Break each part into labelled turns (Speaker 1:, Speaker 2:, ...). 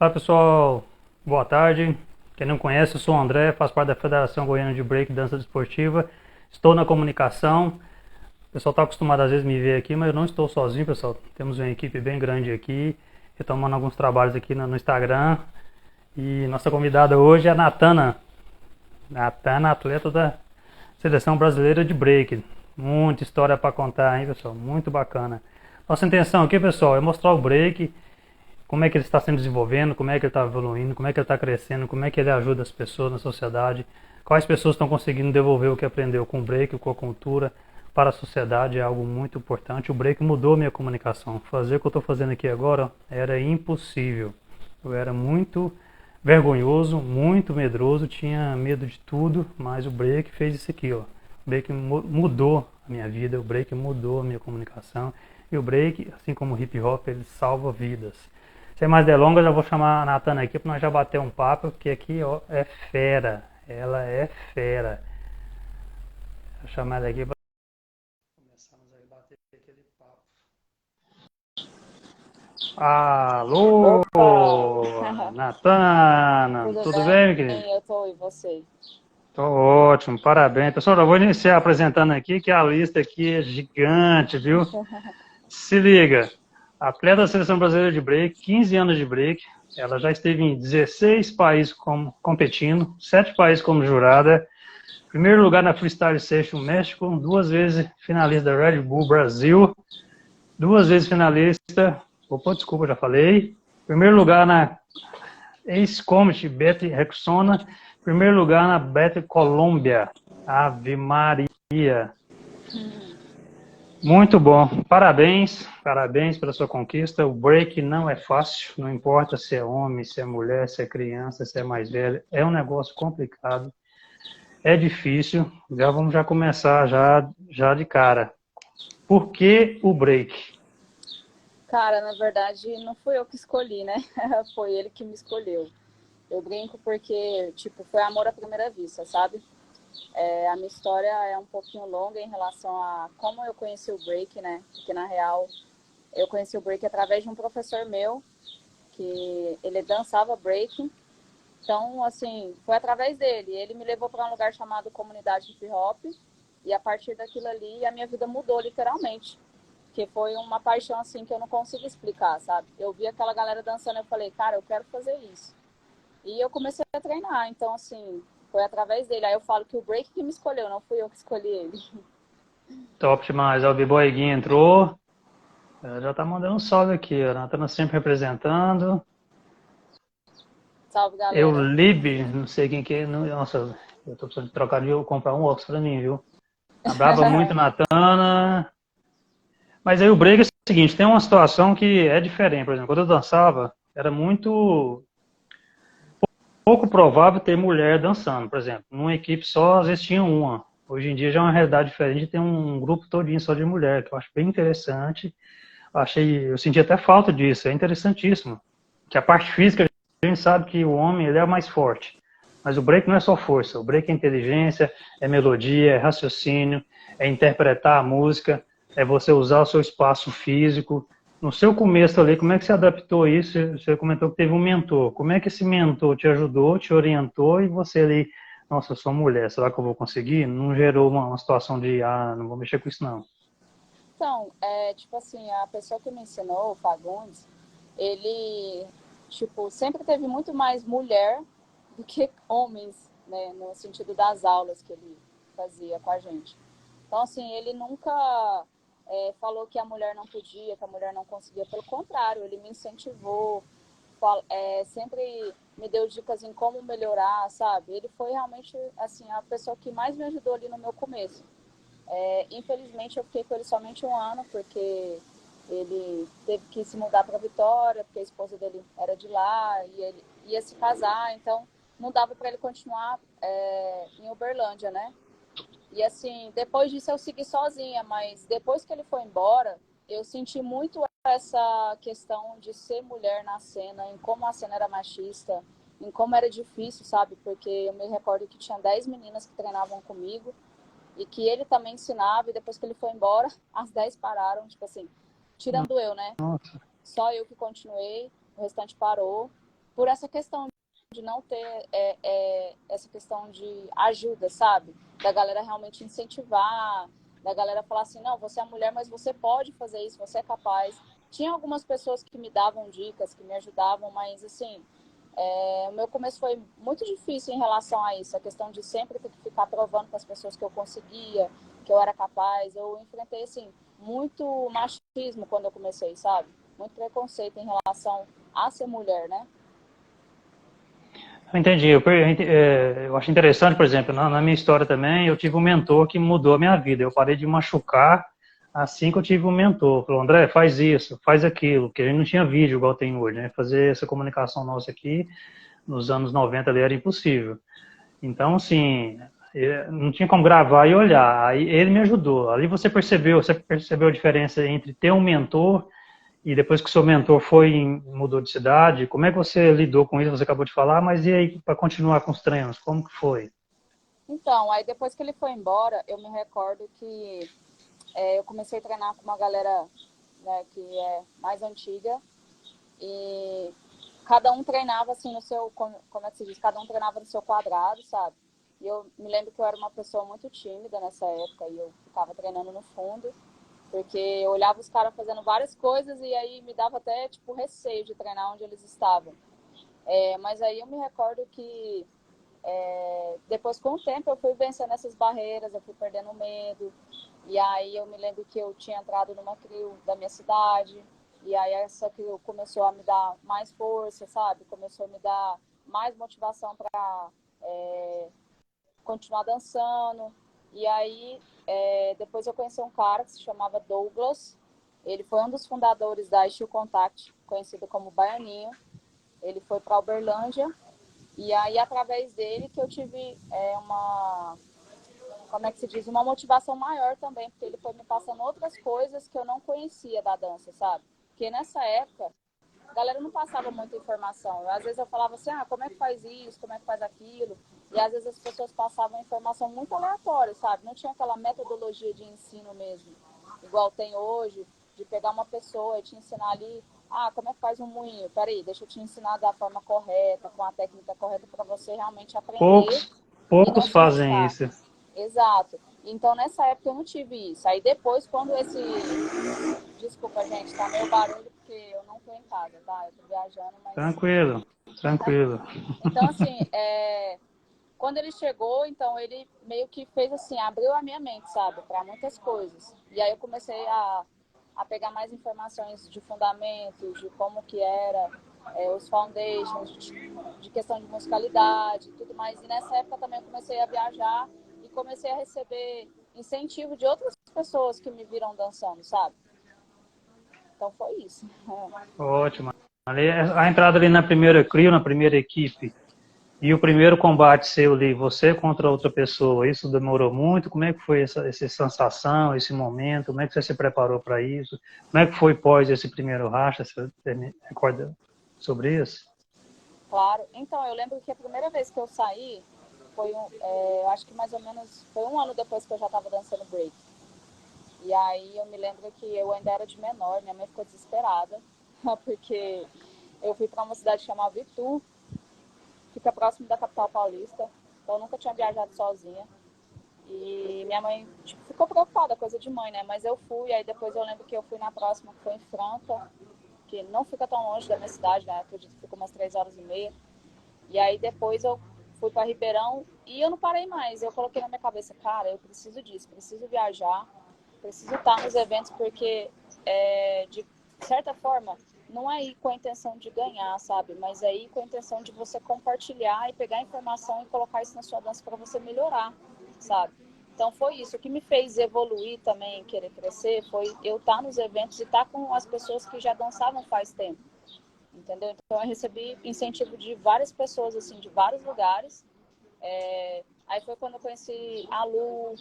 Speaker 1: Olá pessoal, boa tarde. Quem não conhece, eu sou o André, faço parte da Federação Goiana de Break Dança Desportiva. Estou na comunicação. O pessoal está acostumado às vezes me ver aqui, mas eu não estou sozinho, pessoal. Temos uma equipe bem grande aqui, retomando alguns trabalhos aqui no Instagram. E nossa convidada hoje é a Natana. Natana, atleta da Seleção Brasileira de Break. Muita história para contar, hein, pessoal? Muito bacana. Nossa intenção aqui, pessoal, é mostrar o break, como é que ele está se desenvolvendo, como é que ele está evoluindo, como é que ele está crescendo, como é que ele ajuda as pessoas na sociedade, quais pessoas estão conseguindo devolver o que aprendeu com o break, com a cultura, para a sociedade é algo muito importante. O break mudou minha comunicação. Fazer o que eu estou fazendo aqui agora era impossível. Eu era muito vergonhoso, muito medroso, tinha medo de tudo, mas o break fez isso aqui, ó. O break mudou a minha vida, o break mudou a minha comunicação. E o break, assim como o hip hop, ele salva vidas. Sem mais delongas, já vou chamar a Natana aqui para nós já bater um papo, porque aqui ó, é fera. Ela é fera. Vou chamar ela aqui para começarmos a bater aquele papo. Alô,
Speaker 2: Opa!
Speaker 1: Natana,
Speaker 2: Tudo
Speaker 1: tudo
Speaker 2: bem?
Speaker 1: bem, meu querido?
Speaker 2: Eu tô e você?
Speaker 1: Tô ótimo, parabéns. Pessoal, eu vou iniciar apresentando aqui, que a lista aqui é gigante, viu? Se liga, atleta da Seleção Brasileira de Break, 15 anos de break, ela já esteve em 16 países competindo, 7 países como jurada, primeiro lugar na Freestyle Session México, duas vezes finalista da Red Bull Brasil, duas vezes finalista, opa, desculpa, já falei, primeiro lugar na Ace Comedy Bet Rexona, primeiro lugar na Bet Colômbia, Ave Maria. Muito bom. Parabéns, parabéns pela sua conquista. O break não é fácil, não importa se é homem, se é mulher, se é criança, se é mais velho. É um negócio complicado, é difícil. Vamos já começar já de cara. Por que o break?
Speaker 2: Cara, na verdade, não fui eu que escolhi, né? Foi ele que me escolheu. Eu brinco porque, tipo, foi amor à primeira vista, sabe? A minha história é um pouquinho longa em relação a como eu conheci o break, né? Porque, na real, eu conheci o break através de um professor meu, que ele dançava break. Então, assim, foi através dele. Ele me levou para um lugar chamado Comunidade Hip Hop. E a partir daquilo ali, a minha vida mudou, literalmente. Que foi uma paixão assim que eu não consigo explicar, sabe? Eu vi aquela galera dançando, eu falei, cara, eu quero fazer isso. E eu comecei a treinar, então assim, foi através dele. Aí eu falo que o break que me escolheu, não fui eu que escolhi ele.
Speaker 1: Top demais. O B-Boy Gui entrou. Ela já tá mandando um salve aqui. A Natana sempre representando.
Speaker 2: Salve,
Speaker 1: Eu
Speaker 2: galera.
Speaker 1: Lib, não sei quem que é. Nossa, eu tô precisando trocar de comprar um óculos pra mim, viu? Abrava muito Natana. Mas aí o break é o seguinte, tem uma situação que é diferente. Por exemplo, quando eu dançava, era muito pouco provável ter mulher dançando, por exemplo. Numa equipe só, às vezes tinha uma. Hoje em dia já é uma realidade diferente de ter um grupo todinho só de mulher, que eu acho bem interessante. Eu senti até falta disso, é interessantíssimo. Que a parte física, a gente sabe que o homem ele é o mais forte. Mas o break não é só força, o break é inteligência, é melodia, é raciocínio, é interpretar a música, é você usar o seu espaço físico. No seu começo ali, como é que você adaptou isso? Você comentou que teve um mentor. Como é que esse mentor te ajudou, te orientou e você ali, nossa, eu sou mulher, será que eu vou conseguir? Não gerou uma situação de, não vou mexer com isso não.
Speaker 2: Então, tipo assim, a pessoa que me ensinou, o Fagundes, ele, tipo, sempre teve muito mais mulher do que homens, né, no sentido das aulas que ele fazia com a gente. Então, assim, ele nunca falou que a mulher não podia, que a mulher não conseguia. Pelo contrário, ele me incentivou, sempre me deu dicas em como melhorar, sabe? Ele foi realmente, assim, a pessoa que mais me ajudou ali no meu começo. Infelizmente, eu fiquei com ele somente um ano, porque ele teve que se mudar para Vitória, porque a esposa dele era de lá e ele ia se casar, então não dava para ele continuar em Uberlândia, né? E assim, depois disso eu segui sozinha, mas depois que ele foi embora, eu senti muito essa questão de ser mulher na cena, em como a cena era machista, em como era difícil, sabe? Porque eu me recordo que tinha 10 meninas que treinavam comigo e que ele também ensinava, e depois que ele foi embora, as 10 pararam, tipo assim, tirando eu, né?
Speaker 1: Nossa.
Speaker 2: Só eu que continuei, o restante parou. por essa questão de não ter essa questão de ajuda, sabe? Da galera realmente incentivar, da galera falar assim, não, você é mulher, mas você pode fazer isso, você é capaz. Tinha algumas pessoas que me davam dicas, que me ajudavam, mas assim, o meu começo foi muito difícil em relação a isso, a questão de sempre ter que ficar provando para as pessoas que eu conseguia, que eu era capaz. Eu enfrentei, assim, muito machismo quando eu comecei, sabe? Muito preconceito em relação a ser mulher, né?
Speaker 1: Eu entendi. Eu acho interessante, por exemplo, na minha história também, eu tive um mentor que mudou a minha vida. Eu parei de machucar assim que eu tive um mentor. Falou, André, faz isso, faz aquilo, porque a gente não tinha vídeo igual tem hoje, né? Fazer essa comunicação nossa aqui, nos anos 90 ali era impossível. Então, assim, não tinha como gravar e olhar. Aí ele me ajudou. Ali você percebeu a diferença entre ter um mentor e depois que o seu mentor mudou de cidade, como é que você lidou com isso? Você acabou de falar, mas e aí, para continuar com os treinos, como que foi?
Speaker 2: Então, aí depois que ele foi embora, eu me recordo que eu comecei a treinar com uma galera, né, que é mais antiga, e cada um treinava assim no seu, como é que se diz? Cada um treinava no seu quadrado, sabe? E eu me lembro que eu era uma pessoa muito tímida nessa época e eu ficava treinando no fundo, porque eu olhava os caras fazendo várias coisas e aí me dava até tipo receio de treinar onde eles estavam. Mas aí eu me recordo que depois, com o tempo, eu fui vencendo essas barreiras, eu fui perdendo medo. E aí eu me lembro que eu tinha entrado numa CRIO da minha cidade. E aí essa CRIO começou a me dar mais força, sabe? Começou a me dar mais motivação para continuar dançando. E aí depois eu conheci um cara que se chamava Douglas. Ele foi um dos fundadores da Steel Contact, conhecido como Baianinho. Ele foi para Uberlândia. E aí, através dele, que eu tive como é que se diz, uma motivação maior também, porque ele foi me passando outras coisas que eu não conhecia da dança, sabe? Porque nessa época, a galera não passava muita informação. Às vezes eu falava assim, como é que faz isso, como é que faz aquilo? E às vezes as pessoas passavam informação muito aleatória, sabe? Não tinha aquela metodologia de ensino mesmo, igual tem hoje, de pegar uma pessoa e te ensinar ali, como é que faz um moinho? Peraí, deixa eu te ensinar da forma correta, com a técnica correta para você realmente aprender
Speaker 1: Poucos,
Speaker 2: e não
Speaker 1: poucos
Speaker 2: se
Speaker 1: fazem
Speaker 2: machucar.
Speaker 1: isso.
Speaker 2: Exato. Então, nessa época eu não tive isso. Aí depois, quando esse... Desculpa, gente, tá meio barulho porque eu não tô em casa, tá? Eu tô viajando, mas...
Speaker 1: Tranquilo, tranquilo.
Speaker 2: Então, assim, quando ele chegou, então ele meio que fez assim, abriu a minha mente, sabe? Para muitas coisas. E aí eu comecei a pegar mais informações de fundamentos, de como que era, os foundations, de questão de musicalidade, tudo mais. E nessa época também eu comecei a viajar e comecei a receber incentivo de outras pessoas que me viram dançando, sabe? Então foi isso.
Speaker 1: Ótimo. Ali, a entrada ali na primeira CRIO, na primeira equipe, e o primeiro combate seu ali, você contra outra pessoa, isso demorou muito? Como é que foi essa sensação, esse momento? Como é que você se preparou para isso? Como é que foi pós esse primeiro racha? Você recorda sobre isso?
Speaker 2: Claro. Então, eu lembro que a primeira vez que eu saí foi, acho que mais ou menos, foi um ano depois que eu já estava dançando break. E aí eu me lembro que eu ainda era de menor, minha mãe ficou desesperada, porque eu fui para uma cidade chamada Itu, fica próximo da capital paulista, então eu nunca tinha viajado sozinha. E minha mãe tipo, ficou preocupada, coisa de mãe, né? Mas eu fui, aí depois eu lembro que eu fui na próxima, que foi em Franca, que não fica tão longe da minha cidade, né? Acredito que fica umas 3 horas e meia. E aí depois eu fui para Ribeirão e eu não parei mais. Eu coloquei na minha cabeça, cara, eu preciso disso, preciso viajar, preciso estar nos eventos, porque de certa forma não é ir com a intenção de ganhar, sabe? Mas é ir com a intenção de você compartilhar e pegar informação e colocar isso na sua dança para você melhorar, sabe? Então foi isso. O que me fez evoluir também, querer crescer, foi eu estar nos eventos e estar com as pessoas que já dançavam faz tempo. Entendeu? Então eu recebi incentivo de várias pessoas, assim, de vários lugares. Aí foi quando eu conheci a Lu,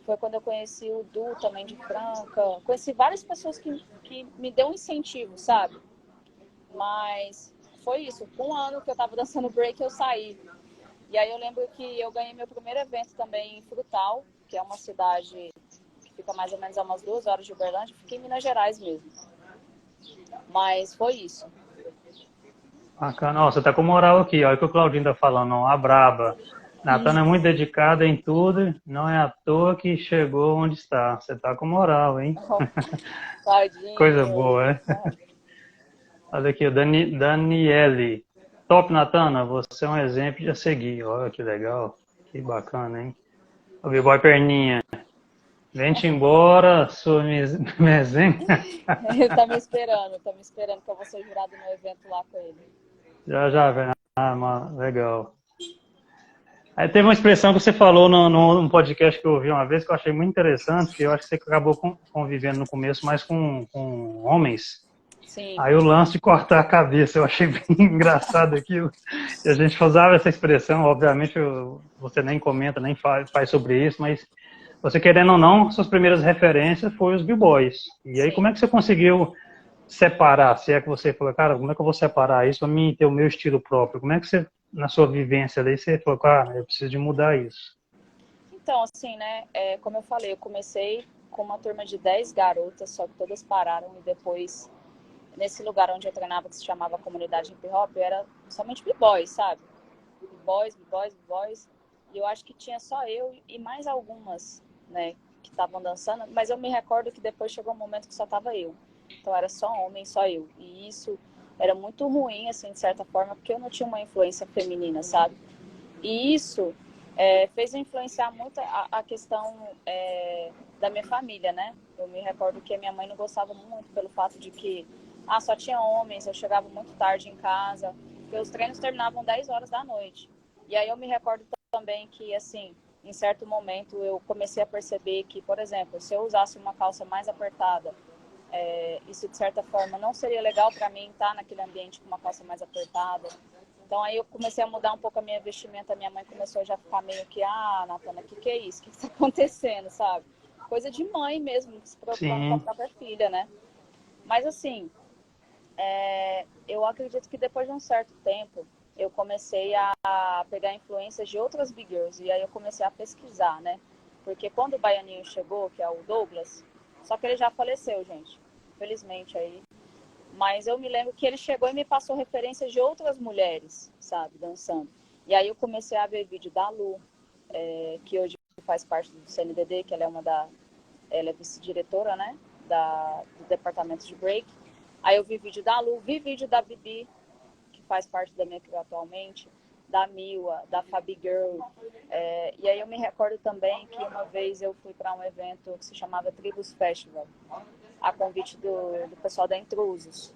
Speaker 2: foi quando eu conheci o Du também de Franca. Conheci várias pessoas que me deu um incentivo, sabe? Mas foi isso. Com um ano que eu tava dançando break, eu saí. E aí eu lembro que eu ganhei meu primeiro evento também em Frutal, que é uma cidade que fica mais ou menos a umas 2 horas de Uberlândia. Fiquei em Minas Gerais mesmo. Mas foi isso.
Speaker 1: Bacana. Ó, você tá com moral aqui, olha o que o Claudinho tá falando, ó, a braba. Natana é muito dedicada em tudo, não é à toa que chegou onde está. Você tá com moral, hein? Coisa
Speaker 2: Tadinho.
Speaker 1: boa, é? Olha aqui, o Daniele. Top, Natana, você é um exemplo de a seguir. Olha que legal, que bacana, hein? O B-Boy Perninha. Vem-te embora, sua mezenha.
Speaker 2: Ele tá me esperando que eu vou ser jurado no evento lá com ele.
Speaker 1: Já, já, velho. Ah, mano, legal. Aí teve uma expressão que você falou num podcast que eu ouvi uma vez que eu achei muito interessante, que eu acho que você acabou convivendo no começo mais com homens.
Speaker 2: Sim,
Speaker 1: Aí o lance de cortar a cabeça, eu achei bem engraçado aquilo. E a gente usava essa expressão, obviamente você nem comenta, nem faz sobre isso, mas você querendo ou não, suas primeiras referências foram os b-boys. E aí como
Speaker 2: sim.
Speaker 1: é que você conseguiu separar? Se é que você falou, cara, como é que eu vou separar isso para mim ter o meu estilo próprio? Como é que você, na sua vivência ali, você falou, cara, eu preciso de mudar isso?
Speaker 2: Então, assim, né, como eu falei, eu comecei com uma turma de 10 garotas, só que todas pararam e depois, nesse lugar onde eu treinava, que se chamava Comunidade Hip Hop, era somente b-boys, sabe? B-boys, b-boys, b-boys. E eu acho que tinha só eu e mais algumas, né, que estavam dançando, mas eu me recordo que depois chegou um momento que só tava eu. Então era só homem, só eu. E isso era muito ruim, assim, de certa forma, porque eu não tinha uma influência feminina, sabe? E isso fez influenciar muito a questão da minha família, né? Eu me recordo que a minha mãe não gostava muito pelo fato de que só tinha homens, eu chegava muito tarde em casa, porque os treinos terminavam 10 horas da noite. E aí eu me recordo também que, assim, em certo momento eu comecei a perceber que, por exemplo, se eu usasse uma calça mais apertada, isso de certa forma não seria legal para mim estar naquele ambiente com uma calça mais apertada. Então aí eu comecei a mudar um pouco a minha vestimenta, minha mãe começou a já ficar meio que, Natana, o que é isso? O que está acontecendo, sabe? Coisa de mãe mesmo, se preocupando com a
Speaker 1: Sim,
Speaker 2: própria filha, né? Mas assim, eu acredito que depois de um certo tempo, eu comecei a pegar influências de outras big girls, e aí eu comecei a pesquisar, né? Porque quando o baianinho chegou, que é o Douglas, só que ele já faleceu, gente, infelizmente aí. Mas eu me lembro que ele chegou e me passou referências de outras mulheres, sabe, dançando. E aí eu comecei a ver vídeo da Lu, que hoje faz parte do CNDD, que ela é vice-diretora, né, do departamento de break. Aí eu vi vídeo da Lu, vi vídeo da Bibi, que faz parte da minha crew atualmente, da Miwa, da Fabi Girl. E aí eu me recordo também que uma vez eu fui para um evento que se chamava Tribus Festival, a convite do pessoal da Intrusos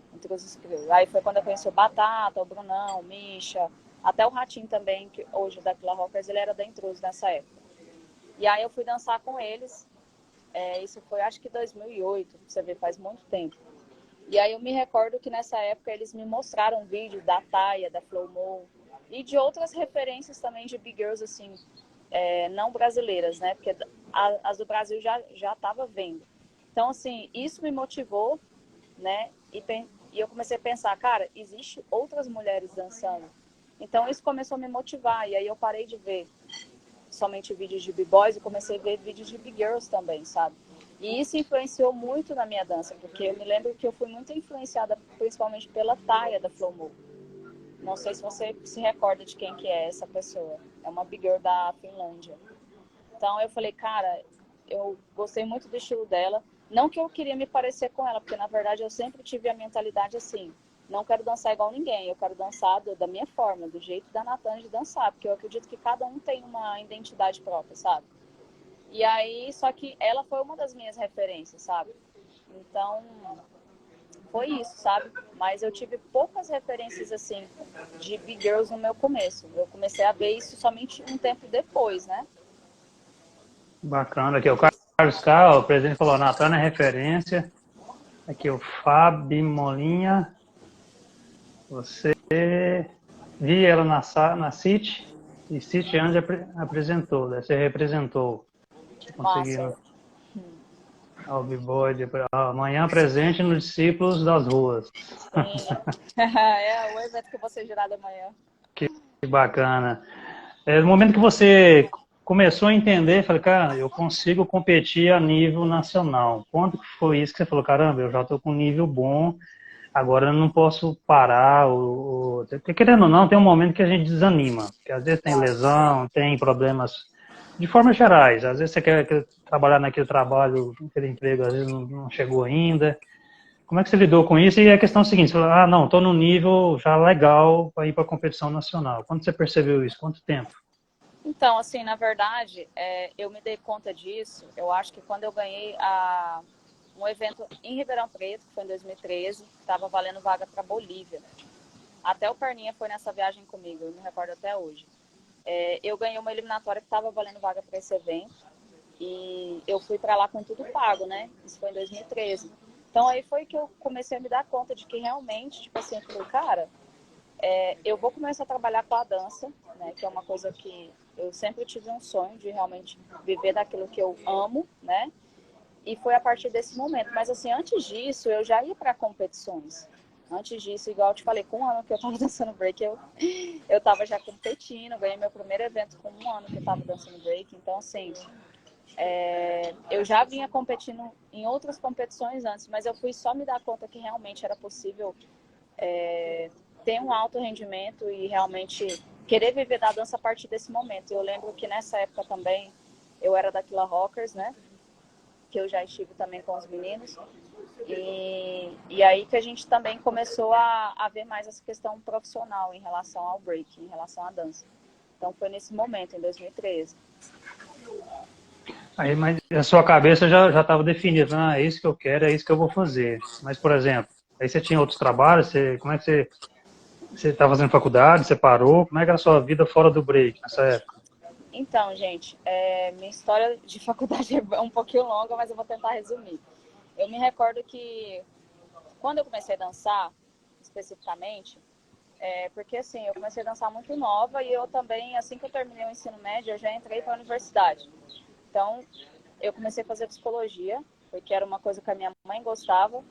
Speaker 2: Crew. Aí foi quando eu conheci o Batata, o Brunão, o Misha, até o Ratinho também, que hoje da Killa Rockers, ele era da Intrusos nessa época. E aí eu fui dançar com eles, isso foi acho que 2008, você vê, faz muito tempo. E aí eu me recordo que nessa época eles me mostraram um vídeo da Taya, da Flow Mo, e de outras referências também de big girls, assim, não brasileiras, né? Porque as do Brasil já tava vendo. Então, assim, isso me motivou, né? E eu comecei a pensar, cara, existe outras mulheres dançando. Então, isso começou a me motivar. E aí eu parei de ver somente vídeos de b-boys e comecei a ver vídeos de big girls também, sabe? E isso influenciou muito na minha dança, porque eu me lembro que eu fui muito influenciada principalmente pela Taya da Flow Mo. Não sei se você se recorda de quem que é essa pessoa. É uma big girl da Finlândia. Então eu falei, cara, eu gostei muito do estilo dela. Não que eu queria me parecer com ela, porque na verdade eu sempre tive a mentalidade assim, não quero dançar igual ninguém, eu quero dançar da minha forma, do jeito da Natana de dançar, porque eu acredito que cada um tem uma identidade própria, sabe? E aí, só que ela foi uma das minhas referências, sabe? Então, foi isso, sabe? Mas eu tive poucas referências, assim, de big girls no meu começo. Eu comecei a ver isso somente um tempo depois, né?
Speaker 1: bacana. Aqui, o Carlos K, o presidente falou, Natana é referência. Aqui, o Fábio Molinha, você vi ela na City, e City Andy apresentou, você representou.
Speaker 2: Massa.
Speaker 1: Conseguindo. Ao B-Boy, amanhã presente nos discípulos das ruas.
Speaker 2: Sim. É o evento que eu vou ser jurada amanhã.
Speaker 1: Que bacana. No momento que você começou a entender, falei, cara, eu consigo competir a nível nacional. Quando que foi isso que você falou, caramba, eu já estou com um nível bom, agora eu não posso parar, porque querendo ou não, tem um momento que a gente desanima, porque às vezes tem
Speaker 2: Claro.
Speaker 1: lesão, tem problemas de formas gerais, às vezes você quer trabalhar naquele trabalho, aquele emprego, às vezes não chegou ainda. Como é que você lidou com isso? E a questão é a seguinte, você falou, não, estou num nível já legal para ir para a competição nacional. Quando você percebeu isso? Quanto tempo?
Speaker 2: Então, assim, na verdade, eu me dei conta disso, eu acho que quando eu ganhei um evento em Ribeirão Preto, que foi em 2013, estava valendo vaga para Bolívia. Até o Perninha foi nessa viagem comigo, eu me recordo até hoje. Eu ganhei uma eliminatória que estava valendo vaga para esse evento e eu fui para lá com tudo pago, né? Isso foi em 2013. Então aí foi que eu comecei a me dar conta de que realmente, tipo assim, eu falei, cara, eu vou começar a trabalhar com a dança, né? Que é uma coisa que eu sempre tive um sonho de realmente viver daquilo que eu amo, né? E foi a partir desse momento. Mas assim, antes disso, eu já ia para competições. Antes disso, igual eu te falei, com um ano que eu estava dançando break, eu estava já competindo, ganhei meu primeiro evento com um ano que eu estava dançando break. Então, assim, eu já vinha competindo em outras competições antes, mas eu fui só me dar conta que realmente era possível ter um alto rendimento e realmente querer viver da dança a partir desse momento. Eu lembro que nessa época também eu era da Killa Rockers, né? Que eu já estive também com os meninos. E aí que a gente também começou a ver mais essa questão profissional em relação ao break, em relação à dança. Então foi nesse momento, em 2013.
Speaker 1: Aí, mas a sua cabeça já estava definida, é isso que eu quero, é isso que eu vou fazer. Mas, por exemplo, aí você tinha outros trabalhos, como é que você está fazendo faculdade, você parou, como é que era a sua vida fora do break nessa época?
Speaker 2: Então, gente, minha história de faculdade é um pouquinho longa, mas eu vou tentar resumir. Eu me recordo que quando eu comecei a dançar, especificamente, porque assim, eu comecei a dançar muito nova e eu também, assim que eu terminei o ensino médio, eu já entrei para a universidade. Então, eu comecei a fazer psicologia, porque era uma coisa que a minha mãe gostava.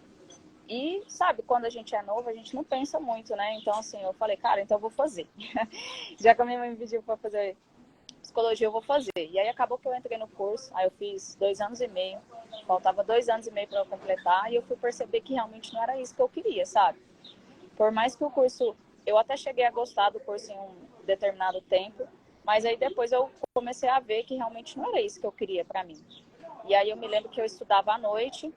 Speaker 2: E, sabe, quando a gente é novo, a gente não pensa muito, né? Então, assim, eu falei, cara, então eu vou fazer. Já que a minha mãe me pediu para fazer psicologia, eu vou fazer. E aí acabou que eu entrei no curso, aí eu fiz 2 anos e meio, faltava 2 anos e meio para eu completar, e eu fui perceber que realmente não era isso que eu queria, sabe? Por mais que o curso, eu até cheguei a gostar do curso em um determinado tempo, mas aí depois eu comecei a ver que realmente não era isso que eu queria para mim. E aí eu me lembro que eu estudava à noite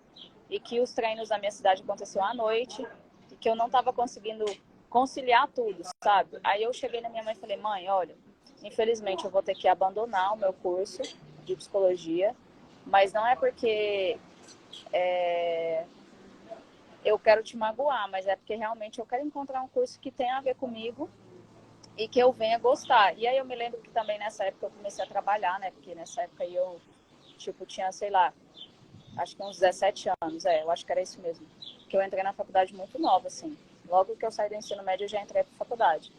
Speaker 2: e que os treinos na minha cidade aconteciam à noite e que eu não estava conseguindo conciliar tudo, sabe? Aí eu cheguei na minha mãe e falei, mãe, olha, infelizmente eu vou ter que abandonar o meu curso de psicologia, mas não é porque eu quero te magoar, mas é porque realmente eu quero encontrar um curso que tenha a ver comigo e que eu venha gostar. E aí eu me lembro que também nessa época eu comecei a trabalhar, né? Porque nessa época eu, tipo, tinha, sei lá, acho que uns 17 anos, eu acho que era isso mesmo. Que eu entrei na faculdade muito nova, assim. Logo que eu saí do ensino médio, eu já entrei para faculdade.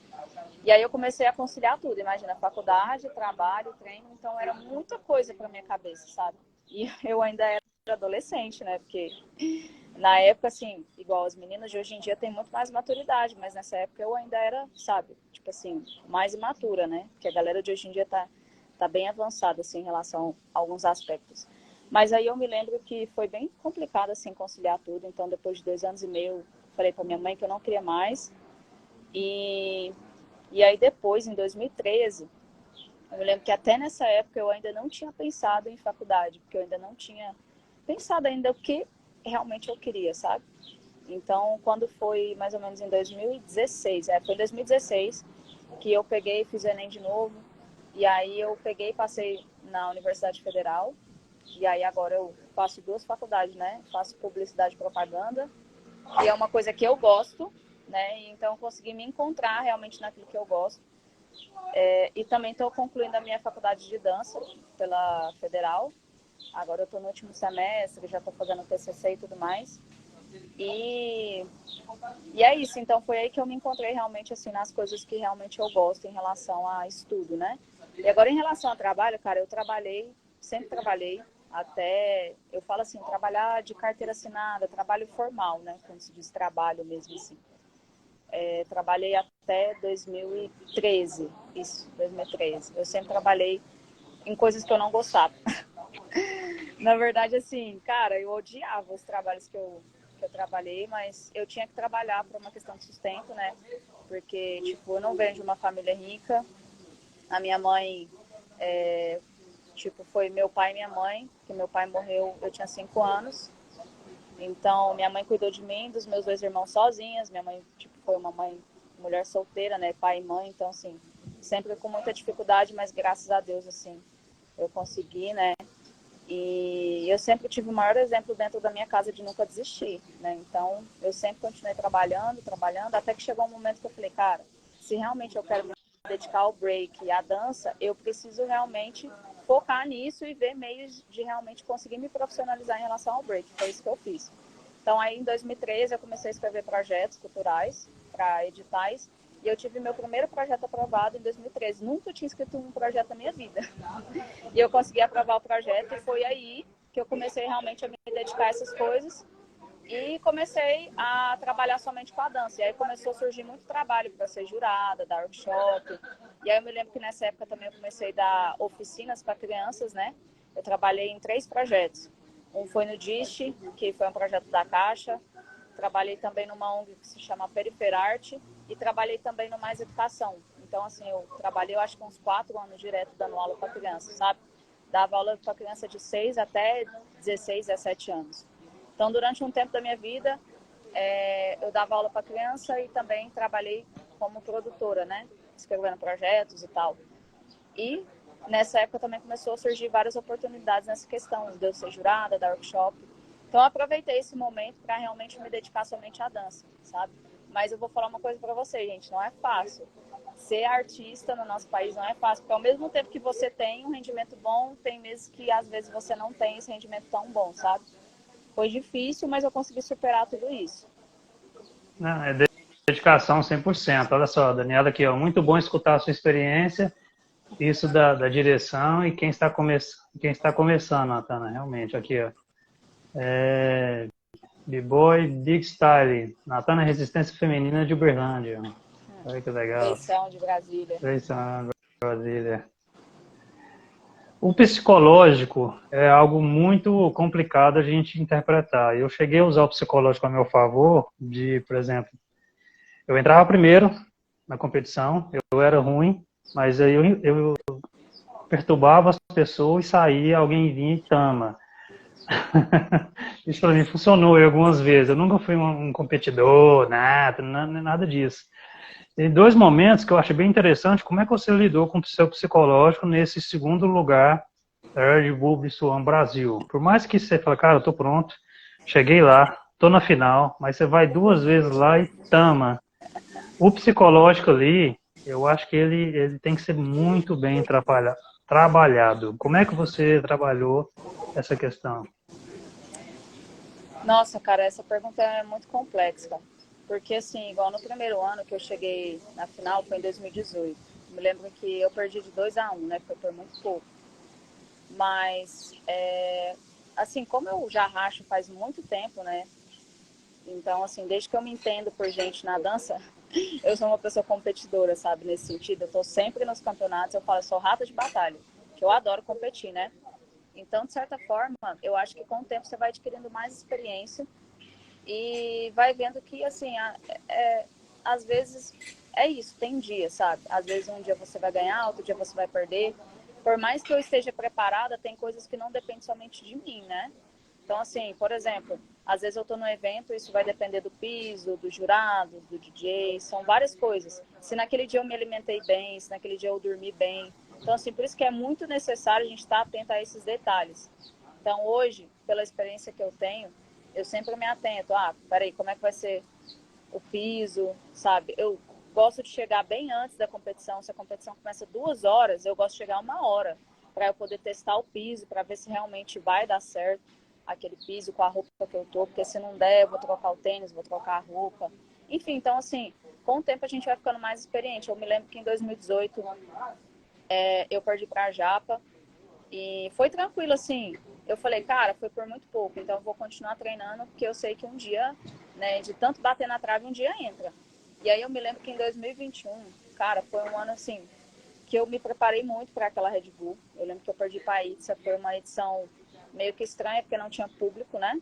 Speaker 2: E aí eu comecei a conciliar tudo, imagina, faculdade, trabalho, treino, então era muita coisa para minha cabeça, sabe? E eu ainda era adolescente, né? Porque na época, assim, igual as meninas de hoje em dia têm muito mais maturidade, mas nessa época eu ainda era, sabe, tipo assim, mais imatura, né? Porque a galera de hoje em dia tá bem avançada, assim, em relação a alguns aspectos. Mas aí eu me lembro que foi bem complicado, assim, conciliar tudo. Então, depois de 2 anos e meio, eu falei para minha mãe que eu não queria mais. E, e aí depois, em 2013, eu me lembro que até nessa época eu ainda não tinha pensado em faculdade, porque eu ainda não tinha pensado ainda o que realmente eu queria, sabe? Então, quando foi mais ou menos em 2016, foi em 2016 que eu peguei e fiz o Enem de novo. E aí eu peguei e passei na Universidade Federal. E aí agora eu faço 2 faculdades, né? Faço publicidade e propaganda, que é uma coisa que eu gosto, né? Então eu consegui me encontrar realmente naquilo que eu gosto. E também estou concluindo a minha faculdade de dança pela Federal. Agora eu estou no último semestre, já estou fazendo TCC e tudo mais. E, e é isso, então foi aí que eu me encontrei realmente assim nas coisas que realmente eu gosto em relação a estudo, né? E agora em relação ao trabalho, cara, eu trabalhei, sempre trabalhei, até, eu falo assim, trabalhar de carteira assinada, trabalho formal, né? Quando se diz trabalho mesmo assim. Trabalhei até 2013, isso, 2013. Eu sempre trabalhei em coisas que eu não gostava. Na verdade, assim, cara, eu odiava os trabalhos que eu eu trabalhei, mas eu tinha que trabalhar por uma questão de sustento, né? Porque, tipo, eu não venho de uma família rica. A minha mãe, foi meu pai e minha mãe, que meu pai morreu, eu tinha 5 anos. Então, minha mãe cuidou de mim, dos meus 2 irmãos sozinhas. Minha mãe, foi uma mãe, mulher solteira, né? Pai e mãe. Então, assim, sempre com muita dificuldade, mas graças a Deus, assim, eu consegui, né? E eu sempre tive o maior exemplo dentro da minha casa de nunca desistir, né? Então, eu sempre continuei trabalhando, até que chegou um momento que eu falei, cara, se realmente eu quero me dedicar ao break e à dança, eu preciso realmente focar nisso e ver meios de realmente conseguir me profissionalizar em relação ao break. Foi isso que eu fiz. Então, aí em 2013, eu comecei a escrever projetos culturais para editais. E eu tive meu primeiro projeto aprovado em 2013. Nunca tinha escrito um projeto na minha vida. E eu consegui aprovar o projeto e foi aí que eu comecei realmente a me dedicar a essas coisas e comecei a trabalhar somente com a dança. E aí começou a surgir muito trabalho para ser jurada, dar workshop. E aí eu me lembro que nessa época também eu comecei a dar oficinas para crianças, né? Eu trabalhei em 3 projetos. Um foi no DIST, que foi um projeto da Caixa. Trabalhei também numa ONG que se chama Periferarte e trabalhei também no Mais Educação. Então, assim, eu trabalhei, eu acho que uns 4 anos direto dando aula para criança, sabe? Dava aula para criança de 6 até 16, 17 anos. Então, durante um tempo da minha vida, eu dava aula para criança e também trabalhei como produtora, né? Escrevendo projetos e tal. E nessa época também começou a surgir várias oportunidades nessa questão de eu ser jurada, dar workshop. Então, eu aproveitei esse momento para realmente me dedicar somente à dança, sabe? Mas eu vou falar uma coisa para vocês, gente, não é fácil. Ser artista no nosso país não é fácil, porque ao mesmo tempo que você tem um rendimento bom, tem meses que às vezes você não tem esse rendimento tão bom, sabe? Foi difícil, mas eu consegui superar tudo isso.
Speaker 1: Não, é dedicação 100%. Olha só, Daniela, aqui, ó, muito bom escutar a sua experiência, isso da direção e quem está começando, Natana, realmente, aqui, ó. B-Boy Big Style, Natana Resistência Feminina de Uberlândia. Olha que legal.
Speaker 2: Feição de Brasília.
Speaker 1: Feição, Brasília. O psicológico é algo muito complicado a gente interpretar. Eu cheguei a usar o psicológico a meu favor, por exemplo, eu entrava primeiro na competição, eu era ruim, mas aí eu perturbava as pessoas e saía, alguém vinha e tama. Isso para mim funcionou algumas vezes. Eu nunca fui um competidor, nada disso. Tem 2 momentos que eu acho bem interessante, como é que você lidou com o seu psicológico nesse segundo lugar da Red Bull Brissuan Brasil. Por mais que você fale, cara, eu tô pronto, cheguei lá, tô na final, mas você vai 2 vezes lá e tama. O psicológico ali, eu acho que ele tem que ser muito bem trabalhado. Como é que você trabalhou essa questão?
Speaker 2: Nossa, cara, essa pergunta é muito complexa. Porque, assim, igual no primeiro ano que eu cheguei na final, foi em 2018. Me lembro que eu perdi de 2-1, né? Foi por muito pouco. Mas, assim, como eu já racho faz muito tempo, né? Então, assim, desde que eu me entendo por gente na dança, eu sou uma pessoa competidora, sabe? Nesse sentido, eu tô sempre nos campeonatos, eu falo, eu sou rata de batalha, que eu adoro competir, né? Então, de certa forma, eu acho que com o tempo você vai adquirindo mais experiência e vai vendo que, assim, às vezes é isso, tem dia, sabe? Às vezes um dia você vai ganhar, outro dia você vai perder. Por mais que eu esteja preparada, tem coisas que não dependem somente de mim, né? Então, assim, por exemplo, às vezes eu estou no evento, isso vai depender do piso, dos jurados, do DJ, são várias coisas. Se naquele dia eu me alimentei bem, se naquele dia eu dormi bem. Então, assim, por isso que é muito necessário a gente estar atento a esses detalhes. Então, hoje, pela experiência que eu tenho, eu sempre me atento. Ah, peraí, como é que vai ser o piso, sabe? Eu gosto de chegar bem antes da competição. Se a competição começa 2 horas, eu gosto de chegar 1 hora para eu poder testar o piso, para ver se realmente vai dar certo aquele piso com a roupa que eu tô, porque se não der, eu vou trocar o tênis, vou trocar a roupa. Enfim, então assim, com o tempo a gente vai ficando mais experiente. Eu me lembro que em 2018 eu perdi para a Japa e foi tranquilo assim. Eu falei, cara, foi por muito pouco, então eu vou continuar treinando, porque eu sei que um dia, né, de tanto bater na trave, um dia entra. E aí eu me lembro que em 2021, cara, foi um ano assim, que eu me preparei muito para aquela Red Bull. Eu lembro que eu perdi para a Itza, foi uma edição meio que estranha, porque não tinha público, né?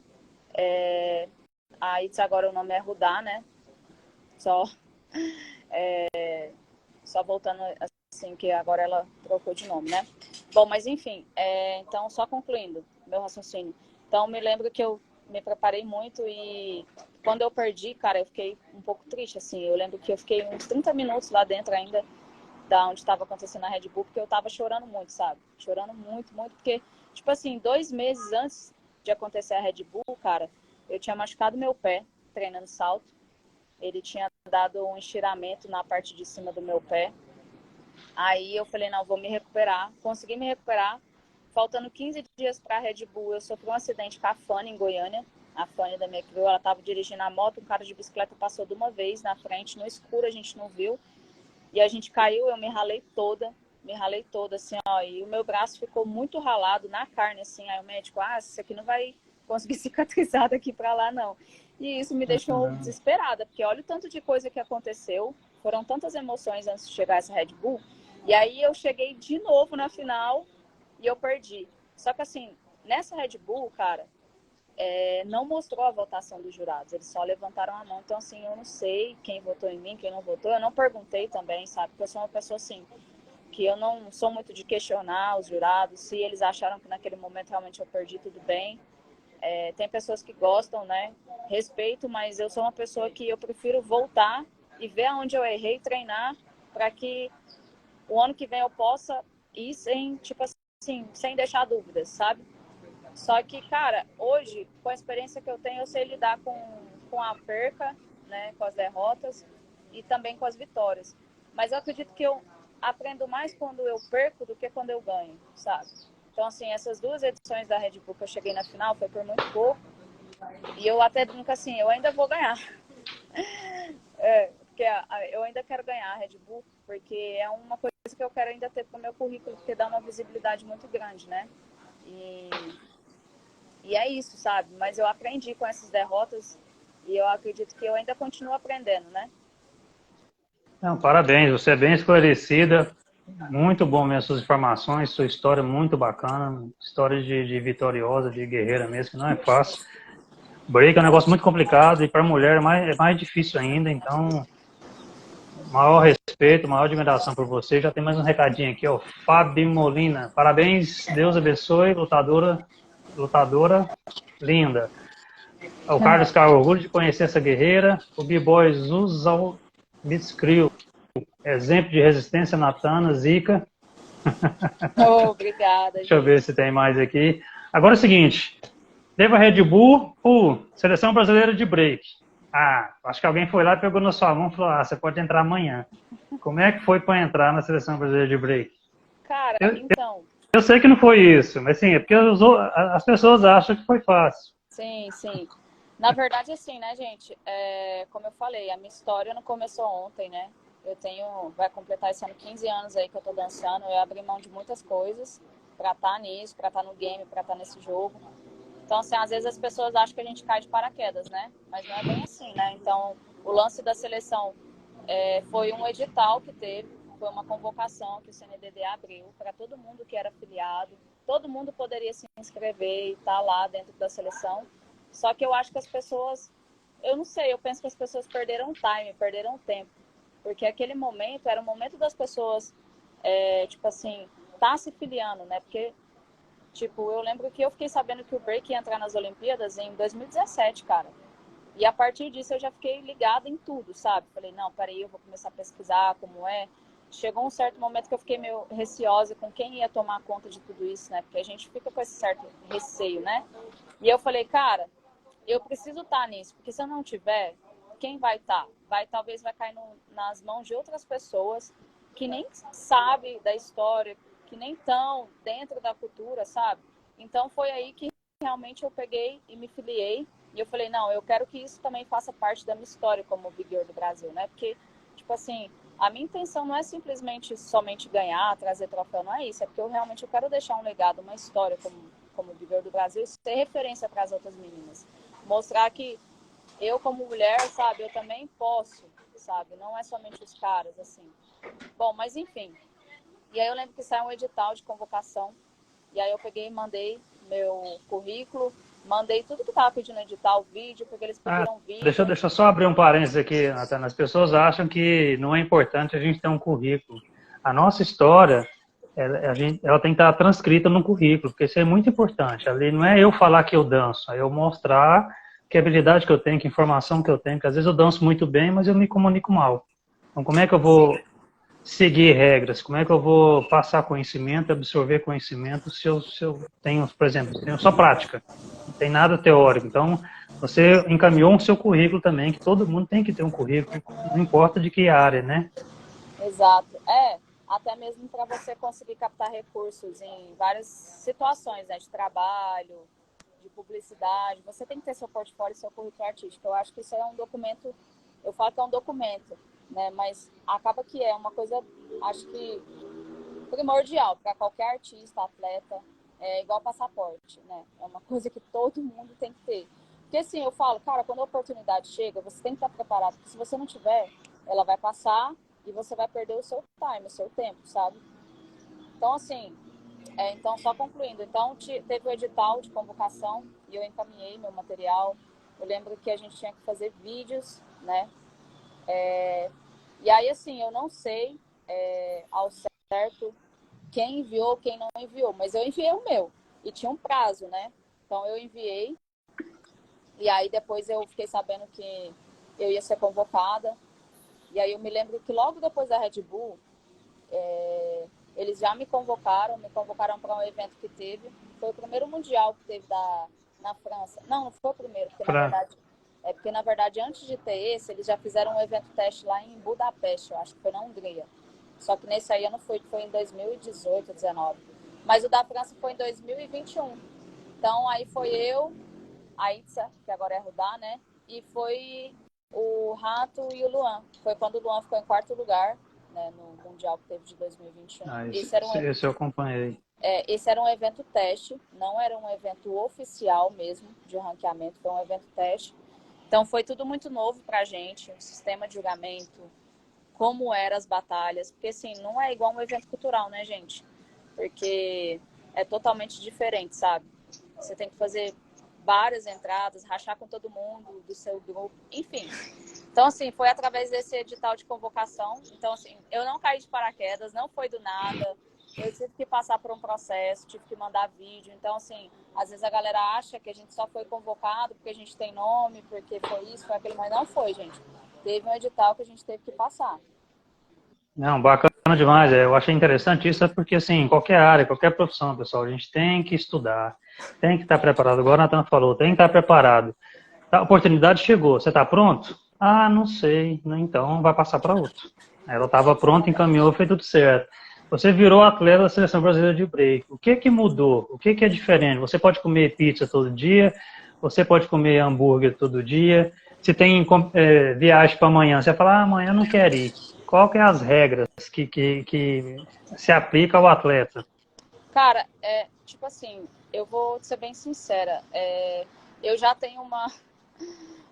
Speaker 2: A ITS agora o nome é Rudá, né? Só, só voltando assim, que agora ela trocou de nome, né? Bom, mas enfim, então só concluindo meu raciocínio. Então me lembro que eu me preparei muito e quando eu perdi, cara, eu fiquei um pouco triste, assim. Eu lembro que eu fiquei uns 30 minutos lá dentro ainda, da onde estava acontecendo a Red Bull, porque eu tava chorando muito, sabe? Chorando muito, muito, porque, tipo assim, 2 meses antes de acontecer a Red Bull, cara, eu tinha machucado meu pé treinando salto. Ele tinha dado um estiramento na parte de cima do meu pé. Aí eu falei, não, vou me recuperar. Consegui me recuperar. Faltando 15 dias para a Red Bull, eu sofri um acidente com a Fanny em Goiânia. A Fanny da minha crew, ela estava dirigindo a moto, um cara de bicicleta passou de uma vez na frente, no escuro, a gente não viu. E a gente caiu, eu me ralei toda, assim, ó. E o meu braço ficou muito ralado na carne, assim. Aí o médico, isso aqui não vai conseguir cicatrizar daqui para lá, não. E isso me deixou
Speaker 1: Caramba.
Speaker 2: desesperada, porque olha o tanto de coisa que aconteceu. Foram tantas emoções antes de chegar essa Red Bull. E aí eu cheguei de novo na final e eu perdi. Só que assim, nessa Red Bull, cara, não mostrou a votação dos jurados, eles só levantaram a mão. Então, assim, eu não sei quem votou em mim, quem não votou. Eu não perguntei também, sabe? Porque eu sou uma pessoa, assim, que eu não sou muito de questionar os jurados. Se eles acharam que naquele momento realmente eu perdi, tudo bem. Tem pessoas que gostam, né? Respeito, mas eu sou uma pessoa que eu prefiro voltar e ver aonde eu errei, treinar, para que o ano que vem eu possa ir sem, tipo assim, sem deixar dúvidas, sabe? Só que, cara, hoje, com a experiência que eu tenho, eu sei lidar com a perca, né, com as derrotas e também com as vitórias. Mas eu acredito que eu aprendo mais quando eu perco do que quando eu ganho, sabe? Então, assim, essas 2 edições da Red Bull que eu cheguei na final foi por muito pouco. E eu até brinco assim, eu ainda vou ganhar. Porque eu ainda quero ganhar a Red Bull, porque é uma coisa que eu quero ainda ter para o meu currículo, porque dá uma visibilidade muito grande, né? E E é isso, sabe? Mas eu aprendi com essas derrotas e eu acredito que eu ainda continuo aprendendo, né?
Speaker 1: Não, parabéns, você é bem esclarecida, muito bom mesmo suas informações, sua história é muito bacana, história de vitoriosa, de guerreira mesmo, que não é fácil. Break é um negócio muito complicado e para mulher é mais difícil ainda, então, maior respeito, maior admiração por você. Já tem mais um recadinho aqui, ó, Fábio Molina, parabéns, Deus abençoe, lutadora linda. O Carlos Carlos, orgulho de conhecer essa guerreira, o B-Boy Zuzal Mitskrill, exemplo de resistência Natana, Zika.
Speaker 2: Oh, obrigada,
Speaker 1: Deixa eu ver
Speaker 2: gente.
Speaker 1: se tem mais aqui. Agora é o seguinte, teve a Red Bull, Seleção Brasileira de Break. Acho que alguém foi lá, pegou na sua mão e falou, você pode entrar amanhã. Como é que foi para entrar na Seleção Brasileira de Break?
Speaker 2: Cara,
Speaker 1: Eu,
Speaker 2: então,
Speaker 1: eu sei que não foi isso, mas sim, é porque as pessoas acham que foi fácil.
Speaker 2: sim, sim. Na verdade, assim, né, gente? Como eu falei, a minha história não começou ontem, né? Vai completar esse ano 15 anos aí que eu tô dançando. Eu abri mão de muitas coisas pra estar nisso, pra estar no game, pra estar nesse jogo. Então, assim, às vezes as pessoas acham que a gente cai de paraquedas, né? Mas não é bem assim, né? Então, o lance da seleção foi um edital que teve, foi uma convocação que o CNDD abriu para todo mundo que era afiliado. Todo mundo poderia se inscrever e estar lá dentro da seleção. Só que eu acho que as pessoas, eu não sei, eu penso que as pessoas perderam time, perderam tempo. Porque aquele momento era o momento das pessoas, tipo assim, tá se filiando, né? Porque tipo, eu lembro que eu fiquei sabendo que o break ia entrar nas Olimpíadas em 2017, cara. E a partir disso eu já fiquei ligada em tudo, sabe? Falei, não, peraí, eu vou começar a pesquisar como é. Chegou um certo momento que eu fiquei meio receosa com quem ia tomar conta de tudo isso, né? Porque a gente fica com esse certo receio, né? E eu falei, cara, eu preciso estar nisso, porque se eu não tiver, quem vai estar? Talvez vai cair nas mãos de outras pessoas que nem sabe da história, que nem estão dentro da cultura, sabe? Então foi aí que realmente eu peguei e me filiei. E eu falei, não, eu quero que isso também faça parte da minha história como Big Girl do Brasil, né? Porque, tipo assim, a minha intenção não é simplesmente somente ganhar, trazer troféu, não é isso. É porque eu quero deixar um legado, uma história como Big Girl do Brasil, ser referência para as outras meninas. Mostrar que eu, como mulher, sabe, eu também posso, sabe? Não é somente os caras, assim. Bom, mas enfim. E aí eu lembro que saiu um edital de convocação. E aí eu peguei e mandei meu currículo. mandei tudo que estava pedindo edital, vídeo, porque eles
Speaker 1: Ah,
Speaker 2: pediram vídeo.
Speaker 1: deixa eu só abrir um parênteses aqui, Natana. As pessoas acham que não é importante a gente ter um currículo. A nossa história, ela tem que estar transcrita no currículo, porque isso é muito importante. Ali não é eu falar que eu danço, é eu mostrar que habilidade que eu tenho, que informação que eu tenho, porque às vezes eu danço muito bem, mas eu me comunico mal. Então, como é que eu vou
Speaker 2: Sim,
Speaker 1: seguir regras? Como é que eu vou passar conhecimento, absorver conhecimento se eu tenho, por exemplo, tenho só prática, não tem nada teórico. Então, você encaminhou um seu currículo também, que todo mundo tem que ter um currículo, não importa de que área, né?
Speaker 2: exato. Até mesmo para você conseguir captar recursos em várias situações, né, de trabalho, de publicidade, você tem que ter seu portfólio e seu currículo artístico. Eu acho que isso é um documento, eu falo que é um documento, né, mas acaba que é uma coisa, acho que primordial para qualquer artista, atleta, é igual passaporte, né? É uma coisa que todo mundo tem que ter. Porque assim, eu falo, cara, quando a oportunidade chega, você tem que estar preparado, porque se você não tiver, ela vai passar e você vai perder o seu time, o seu tempo, sabe? Então, assim, então só concluindo, então teve o edital de convocação e eu encaminhei meu material. Eu lembro que a gente tinha que fazer vídeos, né? E aí, assim, eu não sei ao certo quem enviou, quem não enviou, mas eu enviei o meu. E tinha um prazo, né? Então eu enviei, e aí depois eu fiquei sabendo que eu ia ser convocada. E aí eu me lembro que logo depois da Red Bull, eles já me convocaram para um evento que teve. Foi o primeiro mundial que teve na França. Não, não foi o primeiro,
Speaker 1: Pra,
Speaker 2: porque na verdade antes de ter esse, eles já fizeram um evento teste lá em Budapeste, eu acho que foi na Hungria. Só que nesse aí eu não fui, que foi em 2018, 2019. Mas o da França foi em 2021. Então aí foi eu, a Itza, que agora é Rudá, né? E foi o Rato e o Luan. Foi quando o Luan ficou em quarto lugar, né, no Mundial que teve de 2021.
Speaker 1: esse eu acompanhei.
Speaker 2: Esse era um evento teste, não era um evento oficial mesmo de ranqueamento, foi um evento teste. Então foi tudo muito novo pra gente, o sistema de julgamento, como eram as batalhas, porque assim, não é igual um evento cultural, né, gente? Porque é totalmente diferente, sabe? Você tem que fazer várias entradas, rachar com todo mundo do seu grupo, enfim. Então, assim, foi através desse edital de convocação. Então, assim, eu não caí de paraquedas, não foi do nada. Eu tive que passar por um processo, tive que mandar vídeo. Então, assim, às vezes a galera acha que a gente só foi convocado porque a gente tem nome, porque foi isso, foi aquilo, mas não foi, gente. Teve um edital que a gente teve que passar.
Speaker 1: Não, bacana demais. Eu achei interessante isso, é porque, assim, em qualquer área, qualquer profissão, pessoal, a gente tem que estudar, tem que estar preparado. Agora o Nathan falou, tem que estar preparado. A oportunidade chegou, você está pronto? Ah, não sei. Então vai passar para outro. Ela estava pronta, encaminhou, fez tudo certo. Você virou atleta da Seleção Brasileira de Break. O que que mudou? O que que é diferente? Você pode comer pizza todo dia, você pode comer hambúrguer todo dia. Se tem viagem para amanhã, você fala, ah, amanhã não quero ir. Qual que é as regras que se aplica ao atleta?
Speaker 2: Cara, tipo assim, eu vou ser bem sincera. Eu já tenho